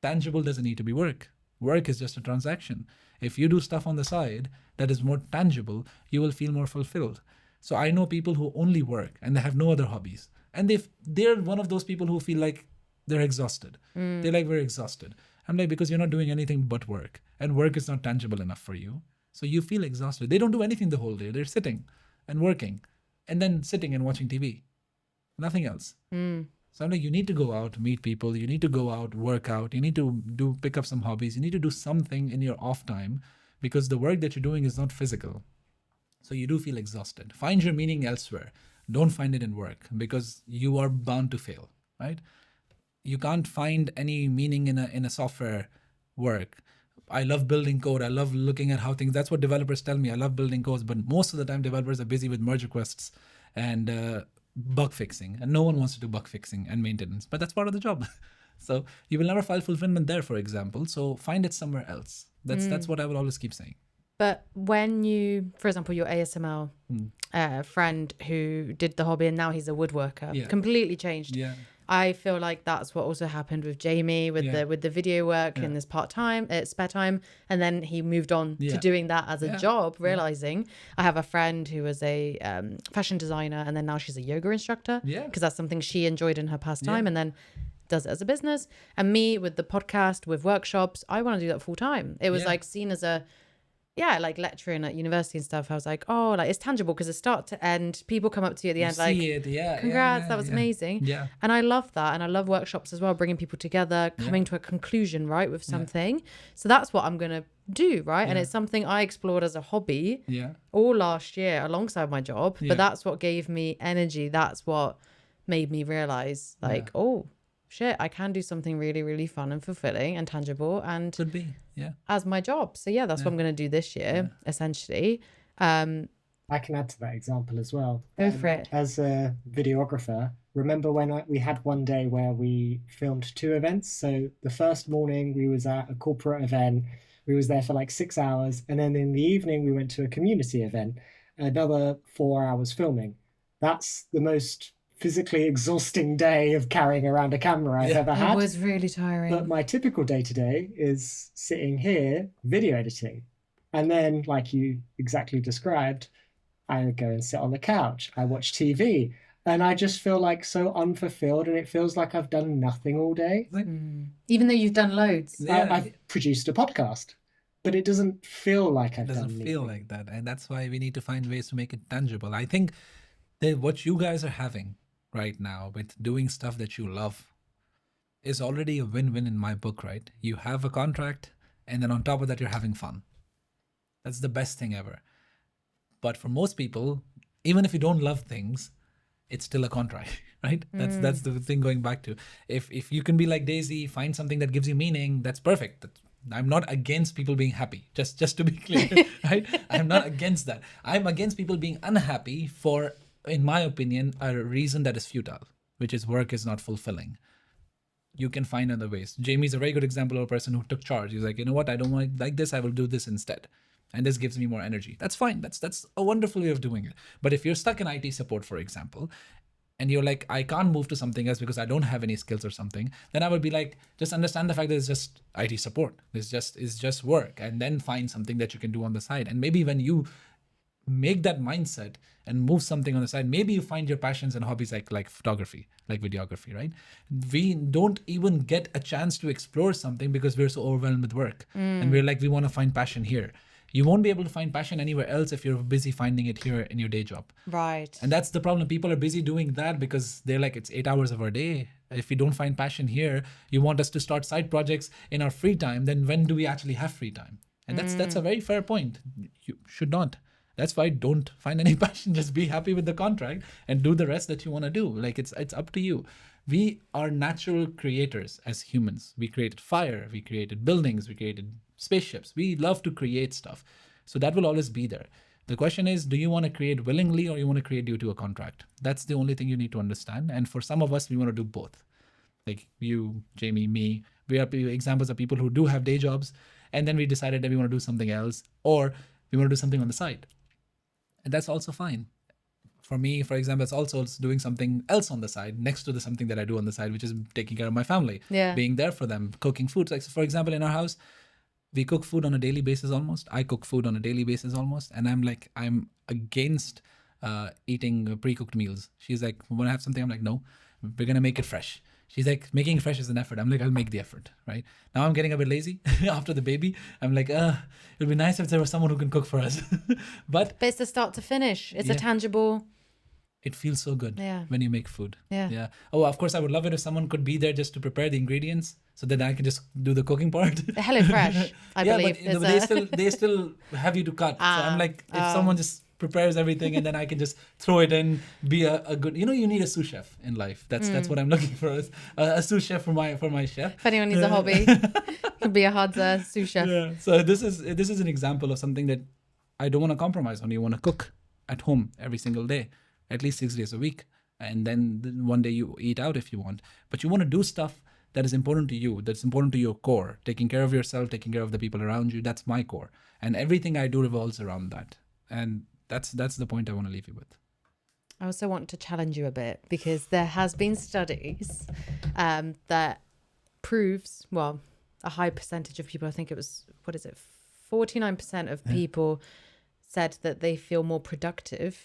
Tangible doesn't need to be work. Work is just a transaction. If you do stuff on the side that is more tangible, you will feel more fulfilled. So I know people who only work and they have no other hobbies. And they're one of those people who feel like they're exhausted. They're like, we're exhausted. I'm like, because you're not doing anything but work. And work is not tangible enough for you. So you feel exhausted. They don't do anything the whole day. They're sitting and working and then sitting and watching TV. Nothing else. So I'm like, you need to go out, meet people. You need to go out, work out. You need to pick up some hobbies. You need to do something in your off time, because the work that you're doing is not physical. So you do feel exhausted. Find your meaning elsewhere. Don't find it in work, because you are bound to fail, right? You can't find any meaning in a software work. I love building code. I love looking at how things, that's what developers tell me. I love building codes, but most of the time developers are busy with merge requests and bug fixing, and no one wants to do bug fixing and maintenance, but that's part of the job. So you will never find fulfillment there, for example. So find it somewhere else. That's what I will always keep saying. But when you, for example, your ASML friend who did the hobby and now he's a woodworker, completely changed. Yeah. I feel like that's what also happened with Jamie with the video work in this spare time, and then he moved on to doing that as a job, realizing I have a friend who was a fashion designer, and then now she's a yoga instructor because that's something she enjoyed in her pastime, and then does it as a business. And me with the podcast, with workshops, I want to do that full time. It was like seen as a like lecturing at university and stuff. I was like, oh, like it's tangible because it's start to end. People come up to you at the end like, congrats, that was amazing. Yeah. And I love that. And I love workshops as well, bringing people together, coming to a conclusion, right, with something. So that's what I'm going to do, right? And it's something I explored as a hobby all last year alongside my job. But that's what gave me energy. That's what made me realize like, oh, shit, I can do something really, really fun and fulfilling and tangible and could be, as my job. So that's what I'm going to do this year, essentially. I can add to that example as well. Go for it. As a videographer, remember when we had one day where we filmed 2 events? So the first morning we was at a corporate event. We was there for like 6 hours. And then in the evening we went to a community event, another 4 hours filming. That's the most physically exhausting day of carrying around a camera I've ever had. It was really tiring. But my typical day-to-day is sitting here video editing. And then, like you exactly described, I go and sit on the couch. I watch TV. And I just feel like so unfulfilled, and it feels like I've done nothing all day. Even though you've done loads. I've produced a podcast, but it doesn't feel like I've done anything. It doesn't feel like that. And that's why we need to find ways to make it tangible. I think that what you guys are having right now with doing stuff that you love is already a win-win in my book, right? You have a contract, and then on top of that, you're having fun. That's the best thing ever. But for most people, even if you don't love things, it's still a contract, right? That's the thing going back to. If you can be like Daisy, find something that gives you meaning, that's perfect. I'm not against people being happy, just to be clear, right? I'm not against that. I'm against people being unhappy for, in my opinion, a reason that is futile, which is work is not fulfilling. You can find other ways. Jamie's a very good example of a person who took charge. He's like, you know what? I don't want like this. I will do this instead. And this gives me more energy. That's fine. That's a wonderful way of doing it. But if you're stuck in IT support, for example, and you're like, I can't move to something else because I don't have any skills or something, then I would be like, just understand the fact that it's just IT support. It's just work. And then find something that you can do on the side. And maybe when you make that mindset and move something on the side, maybe you find your passions and hobbies like photography, like videography, right? We don't even get a chance to explore something because we're so overwhelmed with work. And we're like, we want to find passion here. You won't be able to find passion anywhere else if you're busy finding it here in your day job. Right. And that's the problem. People are busy doing that because they're like, it's 8 hours of our day. If we don't find passion here, you want us to start side projects in our free time, then when do we actually have free time? And that's a very fair point. You should not. That's why don't find any passion. Just be happy with the contract and do the rest that you want to do. Like it's up to you. We are natural creators as humans. We created fire. We created buildings. We created spaceships. We love to create stuff. So that will always be there. The question is, do you want to create willingly or you want to create due to a contract? That's the only thing you need to understand. And for some of us, we want to do both. Like you, Jamie, me, we are examples of people who do have day jobs. And then we decided that we want to do something else or we want to do something on the side. And that's also fine. for me, for example, it's also doing something else on the side, next to the something that I do on the side, which is taking care of my family, being there for them, cooking food. Like, for example, in our house, we cook food on a daily basis almost. I cook food on a daily basis almost. And I'm against eating pre-cooked meals. She's like, when I have something, I'm like, no, we're going to make it fresh. She's like, making it fresh is an effort. I'm like, I'll make the effort, right? Now I'm getting a bit lazy after the baby. I'm like, it'd be nice if there was someone who can cook for us. But it's the start to finish. It's a tangible... It feels so good when you make food. Yeah. Oh, of course, I would love it if someone could be there just to prepare the ingredients so that I can just do the cooking part. Hello Fresh, I believe. But they still have you to cut. So I'm like, if someone just prepares everything and then I can just throw it in, be a good, you need a sous chef in life. That's what I'm looking for, a sous chef for my chef. If anyone needs a hobby, could be a hard sous chef. Yeah. So this is an example of something that I don't want to compromise on. You want to cook at home every single day, at least 6 days a week. And then one day you eat out if you want. But you want to do stuff that is important to you, that's important to your core. Taking care of yourself, taking care of the people around you, that's my core. And everything I do revolves around that. And that's the point I want to leave you with. I also want to challenge you a bit, because there has been studies that proves, well, a high percentage of people, I think it was, 49% of people said that they feel more productive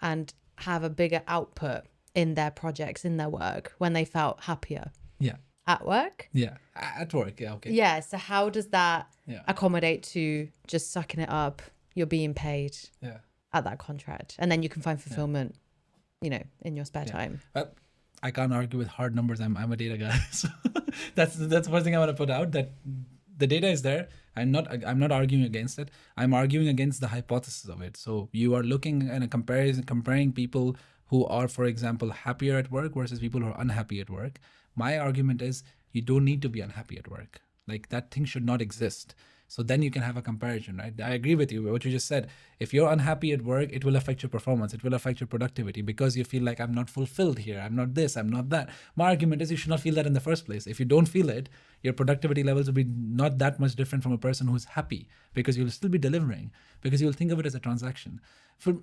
and have a bigger output in their projects, in their work, when they felt happier. Yeah. At work? Yeah. At work. Yeah. Okay. Yeah. So how does that accommodate to just sucking it up? You're being paid at that contract, and then you can find fulfillment, in your spare time. Well, I can't argue with hard numbers. I'm a data guy. So that's the first thing I want to put out, that the data is there. I'm not arguing against it. I'm arguing against the hypothesis of it. So you are looking at comparing people who are, for example, happier at work versus people who are unhappy at work. My argument is you don't need to be unhappy at work. Like, that thing should not exist. So then you can have a comparison, right? I agree with you, what you just said. If you're unhappy at work, it will affect your performance. It will affect your productivity, because you feel like, I'm not fulfilled here. I'm not this, I'm not that. My argument is you should not feel that in the first place. If you don't feel it, your productivity levels will be not that much different from a person who's happy, because you'll still be delivering, because you'll think of it as a transaction. For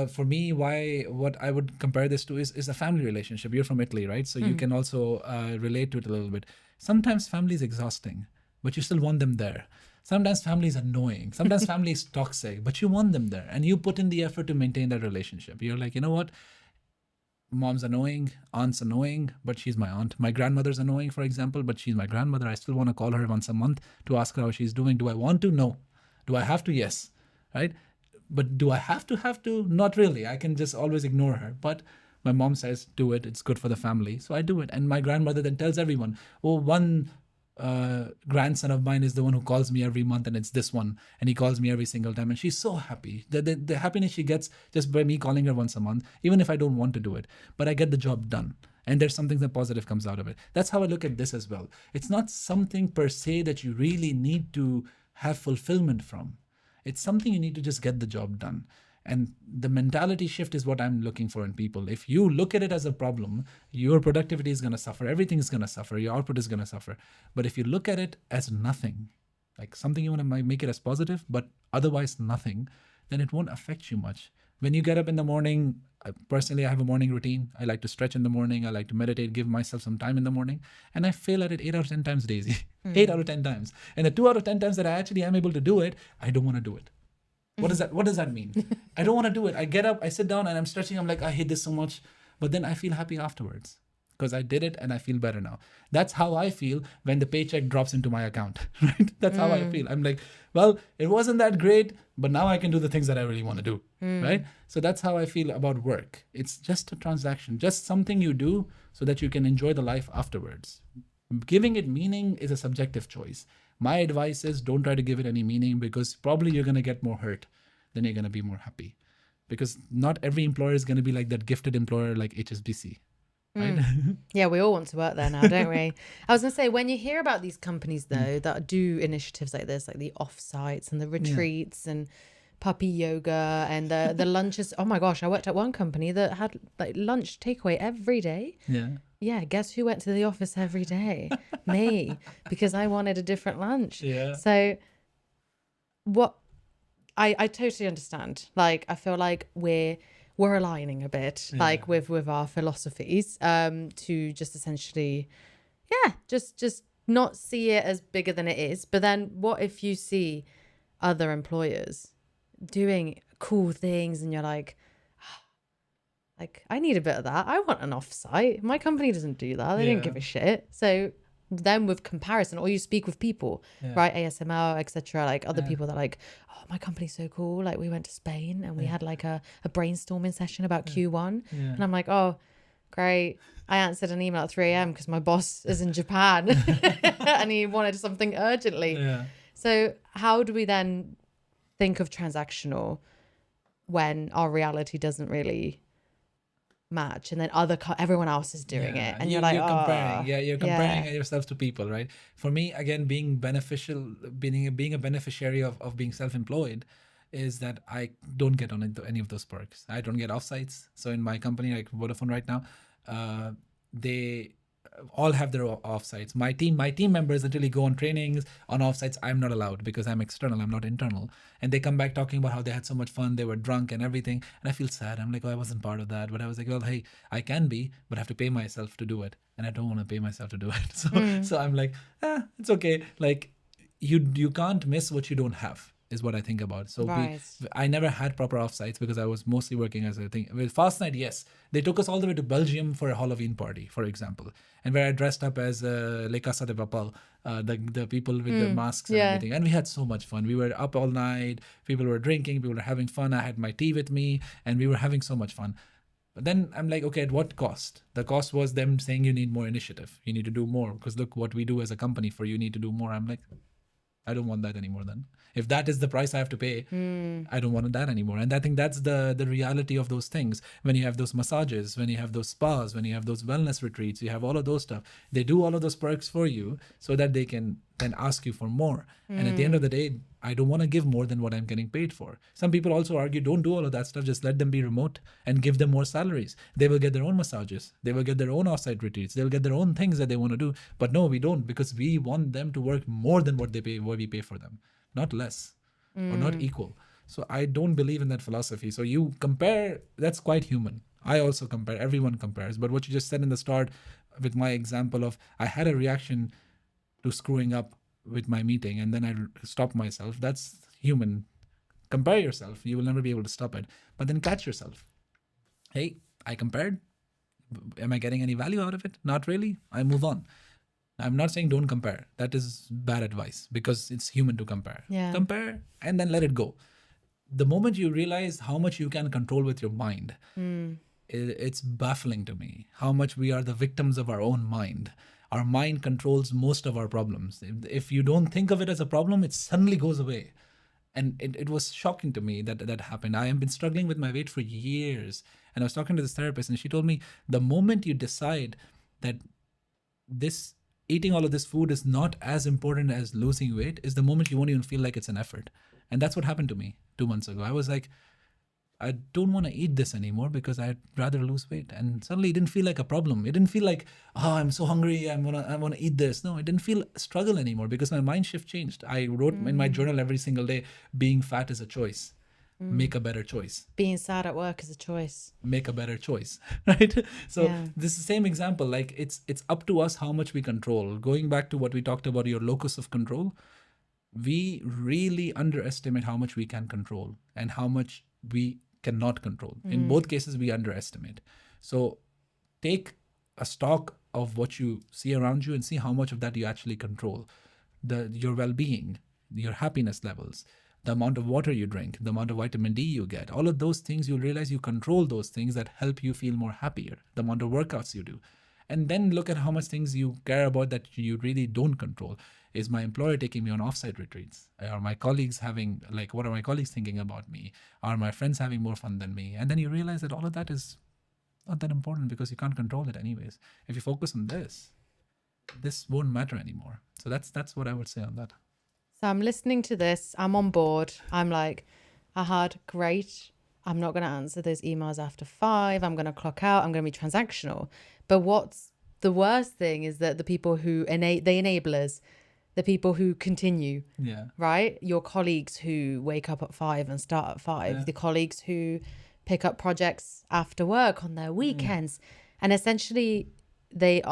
for me, what I would compare this to is a family relationship. You're from Italy, right? So you can also relate to it a little bit. Sometimes family is exhausting, but you still want them there. Sometimes family is annoying. Sometimes family is toxic, but you want them there. And you put in the effort to maintain that relationship. You're like, you know what? Mom's annoying, aunt's annoying, but she's my aunt. My grandmother's annoying, for example, but she's my grandmother. I still want to call her once a month to ask her how she's doing. Do I want to? No. Do I have to? Yes. Right? But do I have to? Not really. I can just always ignore her. But my mom says, do it. It's good for the family. So I do it. And my grandmother then tells everyone, oh, one grandson of mine is the one who calls me every month, and it's this one, and he calls me every single time, and she's so happy. The happiness she gets just by me calling her once a month, even if I don't want to do it, but I get the job done, and there's something that positive comes out of it. That's how I look at this as well. It's not something per se that you really need to have fulfillment from. It's something you need to just get the job done. And the mentality shift is what I'm looking for in people. If you look at it as a problem, your productivity is going to suffer. Everything is going to suffer. Your output is going to suffer. But if you look at it as nothing, like something you want to make it as positive, but otherwise nothing, then it won't affect you much. When you get up in the morning, personally, I have a morning routine. I like to stretch in the morning. I like to meditate, give myself some time in the morning. And I fail at it 8 out of 10 times, Daisy. 8 out of 10 times. And the 2 out of 10 times that I actually am able to do it, I don't want to do it. What does that mean? I don't want to do it. I get up, I sit down, and I'm stretching. I'm like, I hate this so much. But then I feel happy afterwards because I did it and I feel better now. That's how I feel when the paycheck drops into my account, right? That's how I feel. I'm like, well, it wasn't that great, but now I can do the things that I really want to do, right? So that's how I feel about work. It's just a transaction, just something you do so that you can enjoy the life afterwards. Giving it meaning is a subjective choice. My advice is don't try to give it any meaning, because probably you're going to get more hurt than you're going to be more happy. Because not every employer is going to be like that gifted employer like HSBC. Right? Yeah, we all want to work there now, don't we? I was going to say, when you hear about these companies, though, that do initiatives like this, like the off-sites and the retreats and puppy yoga and the lunches. Oh my gosh, I worked at one company that had like lunch takeaway every day. Yeah, guess who went to the office every day? Me, because I wanted a different lunch. Yeah. So what I totally understand. Like, I feel like we're we're aligning a bit, like with our philosophies, to just essentially, just not see it as bigger than it is. But then what if you see other employers doing cool things and you're like, I need a bit of that. I want an offsite. My company doesn't do that. They don't give a shit. So then with comparison, or you speak with people, right? ASML, etc. Like other people that are like, oh, my company's so cool. Like we went to Spain and we had like a brainstorming session about Q1. And I'm like, oh, great. I answered an email at 3 a.m. because my boss is in Japan and he wanted something urgently. So how do we then think of transactional when our reality doesn't really match, and then everyone else is doing it, and you're comparing. You're comparing yourself to people, right? For me, again, being a beneficiary of being self-employed is that I don't get on any of those perks. I don't get offsites. So in my company, like Vodafone right now, they all have their offsites. My team members literally go on trainings on offsites. I'm not allowed because I'm external. I'm not internal. And they come back talking about how they had so much fun. They were drunk and everything. And I feel sad. I'm like, oh, I wasn't part of that. But I was like, well, hey, I can be, but I have to pay myself to do it. And I don't want to pay myself to do it. So I'm like, it's okay. Like you can't miss what you don't have. Is what I think about. So I never had proper offsites because I was mostly working as a thing. With Fast Night, yes. They took us all the way to Belgium for a Halloween party, for example. And where I dressed up as Les Casa de Papel, the people with the masks and everything. And we had so much fun. We were up all night. People were drinking. People were having fun. I had my tea with me. And we were having so much fun. But then I'm like, okay, at what cost? The cost was them saying you need more initiative. You need to do more. Because look what we do as a company for you need to do more. I'm like, I don't want that anymore then. If that is the price I have to pay, I don't want that anymore. And I think that's the reality of those things. When you have those massages, when you have those spas, when you have those wellness retreats, you have all of those stuff. They do all of those perks for you so that they can then ask you for more. And at the end of the day, I don't want to give more than what I'm getting paid for. Some people also argue, don't do all of that stuff. Just let them be remote and give them more salaries. They will get their own massages. They will get their own offsite retreats. They'll get their own things that they want to do. But no, we don't, because we want them to work more than what we pay for them, not less or not equal. So I don't believe in that philosophy. So you compare, that's quite human. I also compare, everyone compares. But what you just said in the start with my example of I had a reaction to screwing up with my meeting and then I stopped myself. That's human. Compare yourself. You will never be able to stop it. But then catch yourself. Hey, I compared. Am I getting any value out of it? Not really. I move on. I'm not saying don't compare. That is bad advice because it's human to compare. Compare and then let it go. The moment you realize how much you can control with your mind, it's baffling to me how much we are the victims of our own mind. Our mind controls most of our problems. If you don't think of it as a problem, it suddenly goes away. And it was shocking to me that happened. I have been struggling with my weight for years. And I was talking to this therapist and she told me the moment you decide that this eating all of this food is not as important as losing weight is the moment you won't even feel like it's an effort. And that's what happened to me 2 months ago. I was like, I don't want to eat this anymore because I'd rather lose weight. And suddenly it didn't feel like a problem. It didn't feel like, oh, I'm so hungry, I want to eat this. No, it didn't feel struggle anymore because my mind shift changed. I wrote in my journal every single day, being fat is a choice. Make a better choice. Being sad at work is a choice. Make a better choice, right? So this is the same example. Like it's up to us how much we control. Going back to what we talked about, your locus of control, we really underestimate how much we can control and how much we cannot control. In both cases, we underestimate. So take a stock of what you see around you and see how much of that you actually control. Your well-being, your happiness levels, the amount of water you drink, the amount of vitamin D you get, all of those things, you'll realize you control those things that help you feel more happier, the amount of workouts you do. And then look at how much things you care about that you really don't control. Is my employer taking me on offsite retreats? Are my colleagues what are my colleagues thinking about me? Are my friends having more fun than me? And then you realize that all of that is not that important because you can't control it anyways. If you focus on this won't matter anymore. So that's what I would say on that. So I'm listening to this. I'm on board. I'm like, Ahad, great. I'm not going to answer those emails after 5. I'm going to clock out. I'm going to be transactional. But what's the worst thing is that the people who the enablers, the people who continue, right? Your colleagues who wake up at 5 and start at 5, the colleagues who pick up projects after work on their weekends. And essentially they're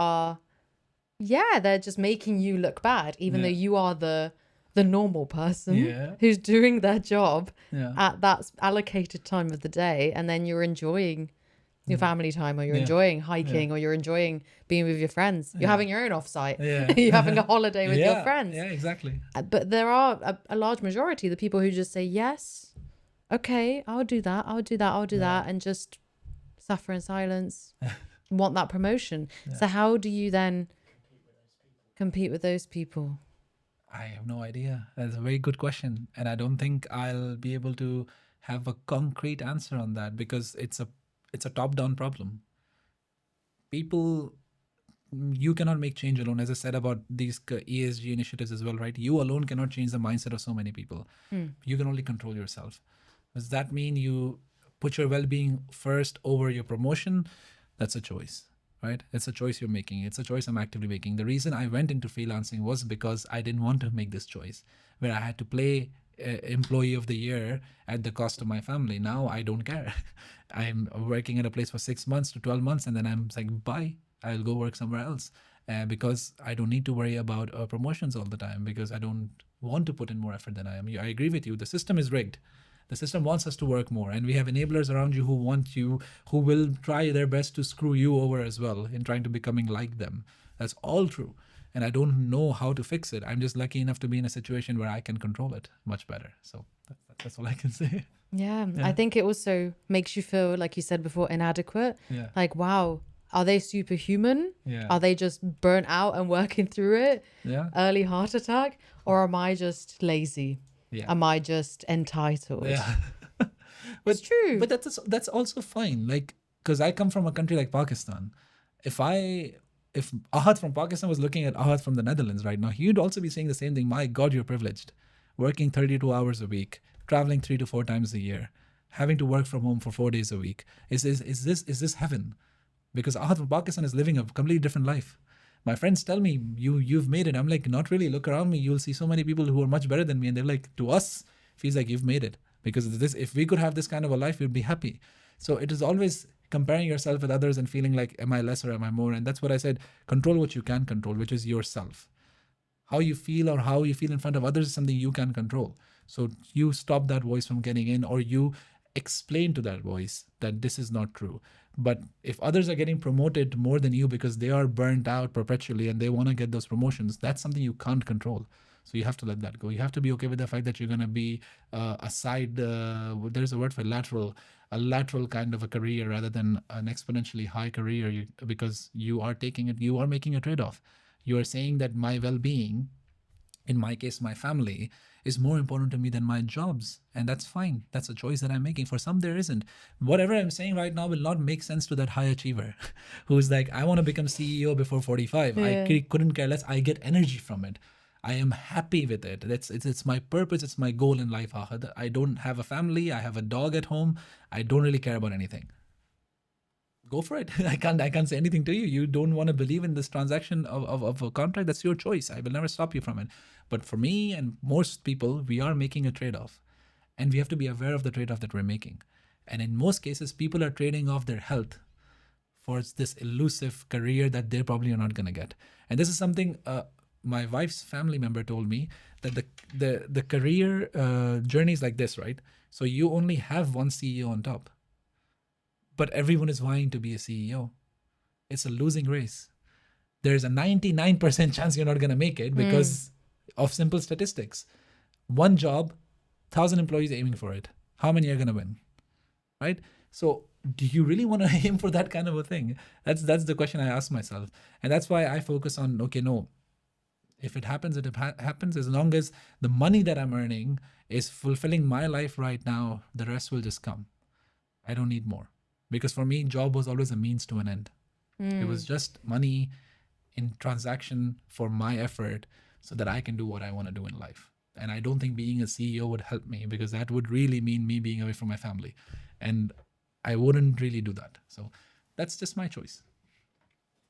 just making you look bad, even though you are the normal person who's doing their job at that allocated time of the day. And then you're enjoying your family time, or you're enjoying hiking, or you're enjoying being with your friends. You're having your own offsite. You're having a holiday with your friends. Yeah, exactly. But there are a large majority of the people who just say, yes, okay, I'll do that, and just suffer in silence, want that promotion. So how do you then compete with those people? I have no idea. That's a very good question. And I don't think I'll be able to have a concrete answer on that, because it's a top-down problem. People, you cannot make change alone. As I said about these ESG initiatives as well, right? You alone cannot change the mindset of so many people. You can only control yourself. Does that mean you put your well-being first over your promotion? That's a choice, right? It's a choice you're making. It's a choice I'm actively making. The reason I went into freelancing was because I didn't want to make this choice where I had to play employee of the year at the cost of my family. Now I don't care. I'm working at a place for 6 months to 12 months, and then I'm like, bye, I'll go work somewhere else, because I don't need to worry about promotions all the time, because I don't want to put in more effort than I am. I agree with you. The system is rigged. The system wants us to work more, and we have enablers around you who will try their best to screw you over as well in trying to becoming like them. That's all true. And I don't know how to fix it. I'm just lucky enough to be in a situation where I can control it much better. So that's all I can say. Yeah. I think it also makes you feel, like you said before, inadequate. Yeah. Like, wow, are they superhuman? Yeah. Are they just burnt out and working through it? Yeah. Early heart attack? Or am I just lazy? Yeah. Am I just entitled? Yeah. It's true. But that's also fine. Like, because I come from a country like Pakistan. If Ahad from Pakistan was looking at Ahad from the Netherlands right now, he'd also be saying the same thing. My God, you're privileged. Working 32 hours a week, traveling 3 to 4 times a year, having to work from home for 4 days a week. Is this heaven? Because Ahad from Pakistan is living a completely different life. My friends tell me, you've made it. I'm like, not really. Look around me. You'll see so many people who are much better than me. And they're like, to us, feels like you've made it. Because if we could have this kind of a life, we'd be happy. So it is always comparing yourself with others and feeling like, am I less or am I more? And that's what I said. Control what you can control, which is yourself. How you feel or how you feel in front of others is something you can control. So you stop that voice from getting in, or you explain to that voice that this is not true. But if others are getting promoted more than you because they are burnt out perpetually and they want to get those promotions, that's something you can't control. So you have to let that go. You have to be okay with the fact that you're going to be there's a word for a lateral kind of a career rather than an exponentially high career, because you are making a trade-off. You are saying that my well-being, in my case, my family, is more important to me than my jobs. And that's fine. That's a choice that I'm making. For some, there isn't. Whatever I'm saying right now will not make sense to that high achiever who's like, I want to become CEO before 45. Yeah. I couldn't care less. I get energy from it. I am happy with it. It's my purpose. It's my goal in life, Ahad. I don't have a family. I have a dog at home. I don't really care about anything. Go for it. I can't say anything to you. You don't want to believe in this transaction of a contract. That's your choice. I will never stop you from it. But for me and most people, we are making a trade-off. And we have to be aware of the trade-off that we're making. And in most cases, people are trading off their health for this elusive career that they probably are not going to get. And this is something my wife's family member told me, that the career journey is like this, right? So you only have one CEO on top. But everyone is vying to be a CEO. It's a losing race. There's a 99% chance you're not going to make it because of simple statistics. One job, 1,000 employees aiming for it. How many are going to win? Right? So do you really want to aim for that kind of a thing? That's the question I ask myself. And that's why I focus on, okay, no. If it happens, it happens. As long as the money that I'm earning is fulfilling my life right now, the rest will just come. I don't need more. Because for me, job was always a means to an end. It was just money in transaction for my effort so that I can do what I want to do in life. And I don't think being a CEO would help me, because that would really mean me being away from my family. And I wouldn't really do that. So that's just my choice.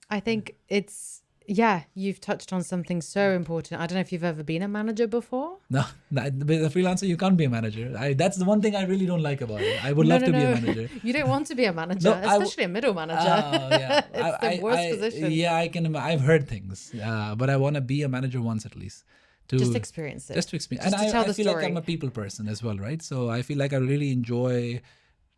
I think it's yeah, you've touched on something so important. I don't know if you've ever been a manager before. No, with a freelancer, you can't be a manager. That's the one thing I really don't like about it. I would love to be a manager. You don't want to be a manager, No, especially a middle manager. Oh, yeah. It's the worst position. Yeah, I've heard things, but I want to be a manager once at least. Just experience it. Just to experience. Just And to tell I the feel story. like I'm a people person as well, right? So I feel like I really enjoy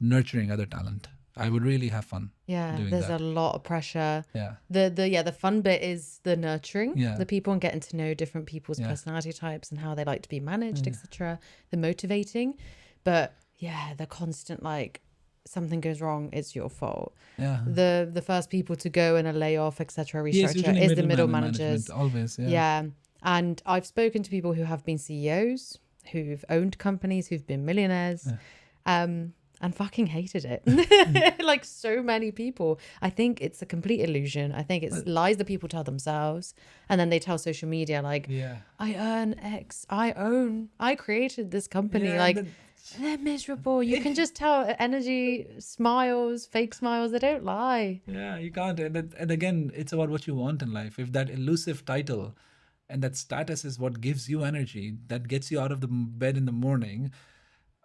nurturing other talent. I would really have fun. Yeah, doing there's that. a lot of pressure. Yeah. The fun bit is the nurturing Yeah. the people and getting to know different people's Yeah. personality types and how they like to be managed, etc. The motivating, but yeah, the constant like something goes wrong, it's your fault. Yeah. The first people to go in a layoff, etc. Yes, restructure usually is the middle middleman in managers. management, always. Yeah. Yeah, and I've spoken to people who have been CEOs, who've owned companies, who've been millionaires. And fucking hated it. Like so many people. I think it's a complete illusion. I think it's lies that people tell themselves. And then they tell social media like, Yeah. I earn X, I created this company. Yeah, like, but- they're miserable. You can just tell energy, smiles, fake smiles, they don't lie. Yeah, you can't. And again, it's about what you want in life. If that elusive title and that status is what gives you energy, that gets you out of the bed in the morning,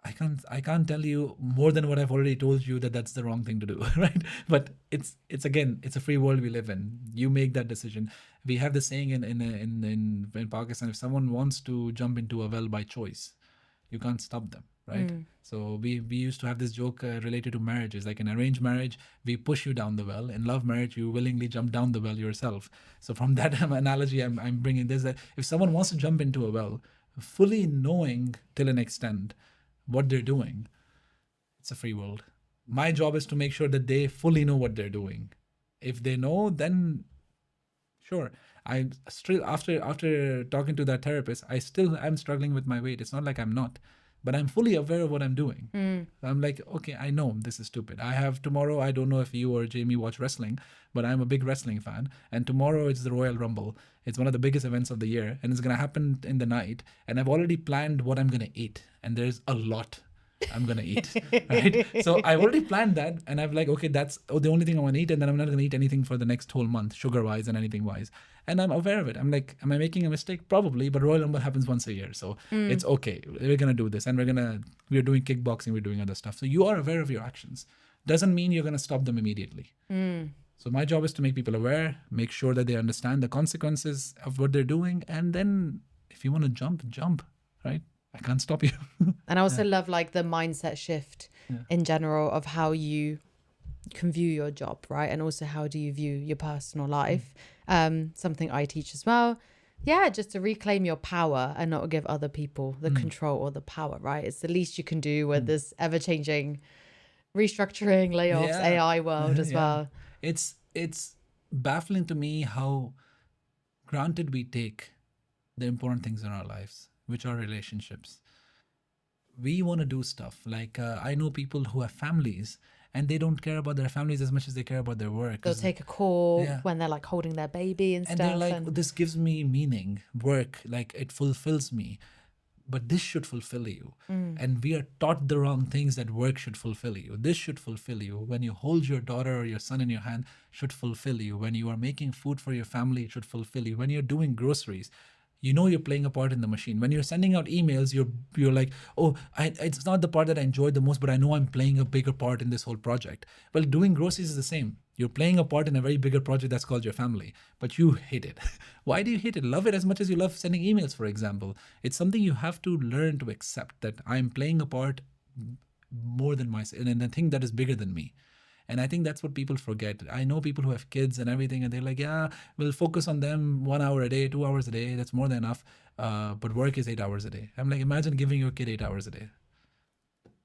I can't tell you more than what I've already told you that that's the wrong thing to do, right? But it's again, it's a free world we live in. You make that decision. We have the saying in Pakistan: if someone wants to jump into a well by choice, you can't stop them, right? So we used to have this joke related to marriages. Like in arranged marriage, we push you down the well. In love marriage, you willingly jump down the well yourself. So from that analogy, I'm bringing this: that if someone wants to jump into a well, fully knowing till an extent what they're doing, it's a free world. My job is to make sure that they fully know what they're doing. If they know, then sure. I still after talking to that therapist, I still am struggling with my weight. It's not like I'm not, but I'm fully aware of what I'm doing. I'm like, okay, I know this is stupid. I have tomorrow, I don't know if you or Jamie watch wrestling, but I'm a big wrestling fan. And tomorrow it's the Royal Rumble. It's one of the biggest events of the year, and it's going to happen in the night. And I've already planned what I'm going to eat. And there's a lot I'm going to eat, right? So I already planned that. And I'm like, okay, that's the only thing I want to eat. And then I'm not going to eat anything for the next whole month, sugar-wise and anything-wise. And I'm aware of it. I'm like, am I making a mistake? Probably, but Royal Rumble happens once a year. So it's okay. We're going to do this. And we're doing kickboxing, we're doing other stuff. So you are aware of your actions. Doesn't mean you're going to stop them immediately. So my job is to make people aware, make sure that they understand the consequences of what they're doing. And then if you want to jump, right? I can't stop you. And I also love like the mindset shift in general of how you can view your job, right? And also how do you view your personal life? Something I teach as well. Yeah, just to reclaim your power and not give other people the control or the power, right? It's the least you can do with this ever-changing restructuring, layoffs, AI world as well. It's baffling to me how granted we take the important things in our lives, which are relationships. We want to do stuff like I know people who have families and they don't care about their families as much as they care about their work. They'll take a call when they're like holding their baby and stuff. And they're like, this gives me meaning, work, like it fulfills me. But this should fulfill you. And we are taught the wrong things that work should fulfill you. This should fulfill you. When you hold your daughter or your son in your hand, should fulfill you. When you are making food for your family, it should fulfill you. When you're doing groceries, you know you're playing a part in the machine. When you're sending out emails, you're like, oh, it's not the part that I enjoyed the most, but I know I'm playing a bigger part in this whole project. Well, doing groceries is the same. You're playing a part in a very bigger project that's called your family, but you hate it. Why do you hate it? Love it as much as you love sending emails, for example. It's something you have to learn to accept, that I'm playing a part more than myself, and a thing that is bigger than me. And I think that's what people forget. I know people who have kids and everything, and they're like, yeah, we'll focus on them 1 hour a day, 2 hours a day. That's more than enough. But work is 8 hours a day. I'm like, imagine giving your kid 8 hours a day.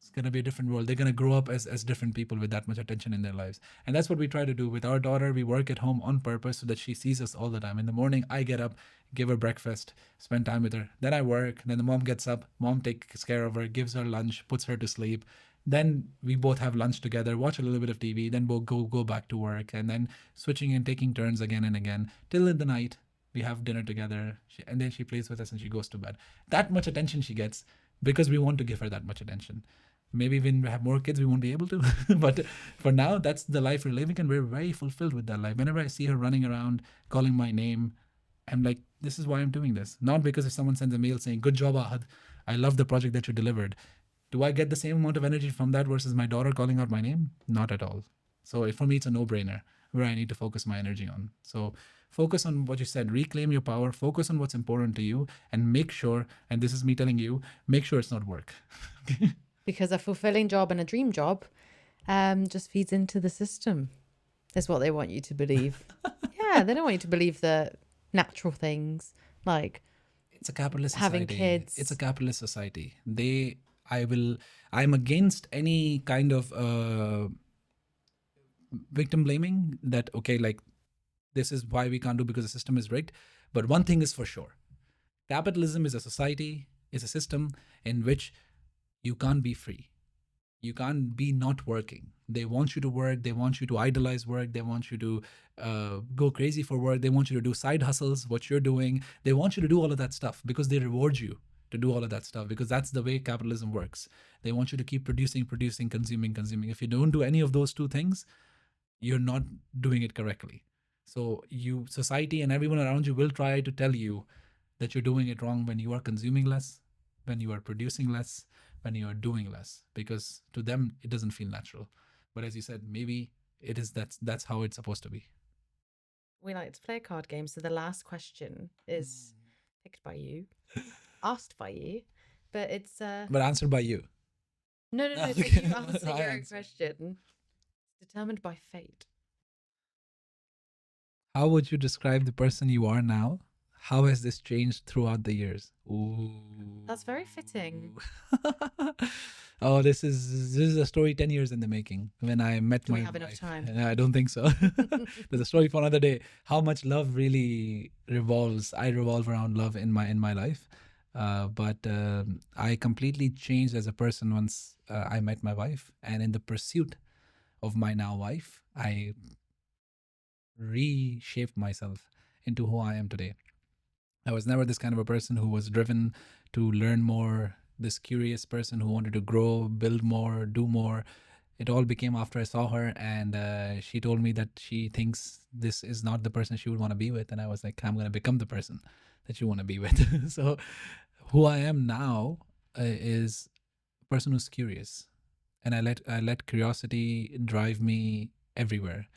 It's going to be a different world. They're going to grow up as different people with that much attention in their lives. And that's what we try to do with our daughter. We work at home on purpose so that she sees us all the time. In the morning, I get up, give her breakfast, spend time with her. Then I work. Then the mom gets up. Mom takes care of her, gives her lunch, puts her to sleep. Then we both have lunch together, watch a little bit of TV, then we'll go back to work, and then switching and taking turns again and again till in the night. We have dinner together, and then she plays with us and she goes to bed. That much attention she gets because we want to give her that much attention. Maybe when we have more kids, we won't be able to. But for now, that's the life we're living, and we're very fulfilled with that life. Whenever I see her running around, calling my name, I'm like, this is why I'm doing this. Not because if someone sends a mail saying, good job, Ahad, I love the project that you delivered. Do I get the same amount of energy from that versus my daughter calling out my name? Not at all. So for me, it's a no-brainer where I need to focus my energy on. So focus on what you said, reclaim your power, focus on what's important to you, and make sure, and this is me telling you, make sure it's not work. Because a fulfilling job and a dream job just feeds into the system. That's what they want you to believe. Yeah, they don't want you to believe the natural things like it's a capitalist having society. Kids. It's a capitalist society. I'm against any kind of victim blaming that, okay, like this is why we can't do because the system is rigged. But one thing is for sure. Capitalism is a society, is a system in which you can't be free. You can't be not working. They want you to work. They want you to idolize work. They want you to go crazy for work. They want you to do side hustles, what you're doing. They want you to do all of that stuff because they reward you to do all of that stuff, because that's the way capitalism works. They want you to keep producing, consuming. If you don't do any of those two things, you're not doing it correctly. So society and everyone around you will try to tell you that you're doing it wrong when you are consuming less, when you are producing less, when you are doing less, because to them it doesn't feel natural. But as you said, maybe it is. That's how it's supposed to be. We like to play a card game, so the last question is picked by you, asked by you, but it's but answered by you. No, so you answer your own question. It's determined by fate. How would you describe the person you are now? How has this changed throughout the years? Ooh. That's very fitting. Oh, this is a story 10 years in the making. When I met Do my we have wife. enough time? I don't think so. There's a story for another day. How much love really revolves. I revolve around love in my life. But I completely changed as a person once I met my wife. And in the pursuit of my now wife, I reshaped myself into who I am today. I was never this kind of a person who was driven to learn more, this curious person who wanted to grow, build more, do more. It all became after I saw her, and she told me that she thinks this is not the person she would want to be with. And I was like, I'm going to become the person that you want to be with. So who I am now is a person who's curious. And I let curiosity drive me everywhere.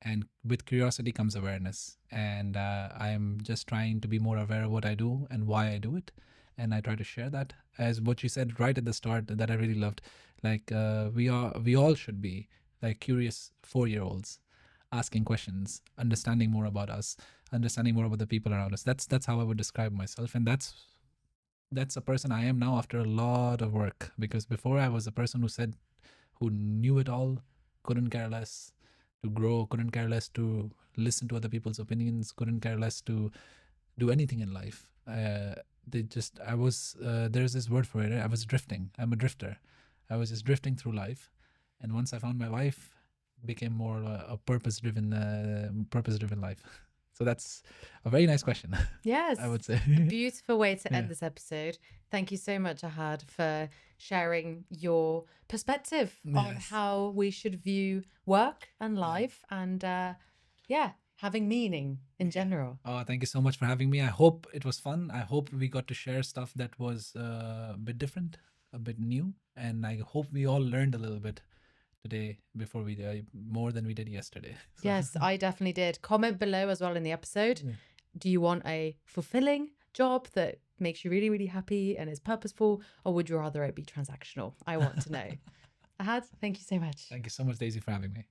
And with curiosity comes awareness. And I'm just trying to be more aware of what I do and why I do it. And I try to share that, as what you said right at the start that I really loved. Like we all should be like curious 4-year-olds, asking questions, understanding more about us, understanding more about the people around us. That's how I would describe myself. And that's a person I am now after a lot of work. Because before I was a person who knew it all, couldn't care less to grow, couldn't care less to listen to other people's opinions, couldn't care less to do anything in life. There's this word for it. I was drifting. I'm a drifter. I was just drifting through life. And once I found my wife, it became more a purpose-driven life. So that's a very nice question. Yes. I would say. A beautiful way to end this episode. Thank you so much, Ahad, for sharing your perspective on how we should view work and life and, having meaning in general. Oh, thank you so much for having me. I hope it was fun. I hope we got to share stuff that was a bit different, a bit new. And I hope we all learned a little bit today before we more than we did yesterday. So. Yes, I definitely did. Comment below as well in the episode. Do you want a fulfilling job that makes you really, really happy and is purposeful, or would you rather it be transactional? I want to know. Ahad, thank you so much. Thank you so much, Daisy, for having me.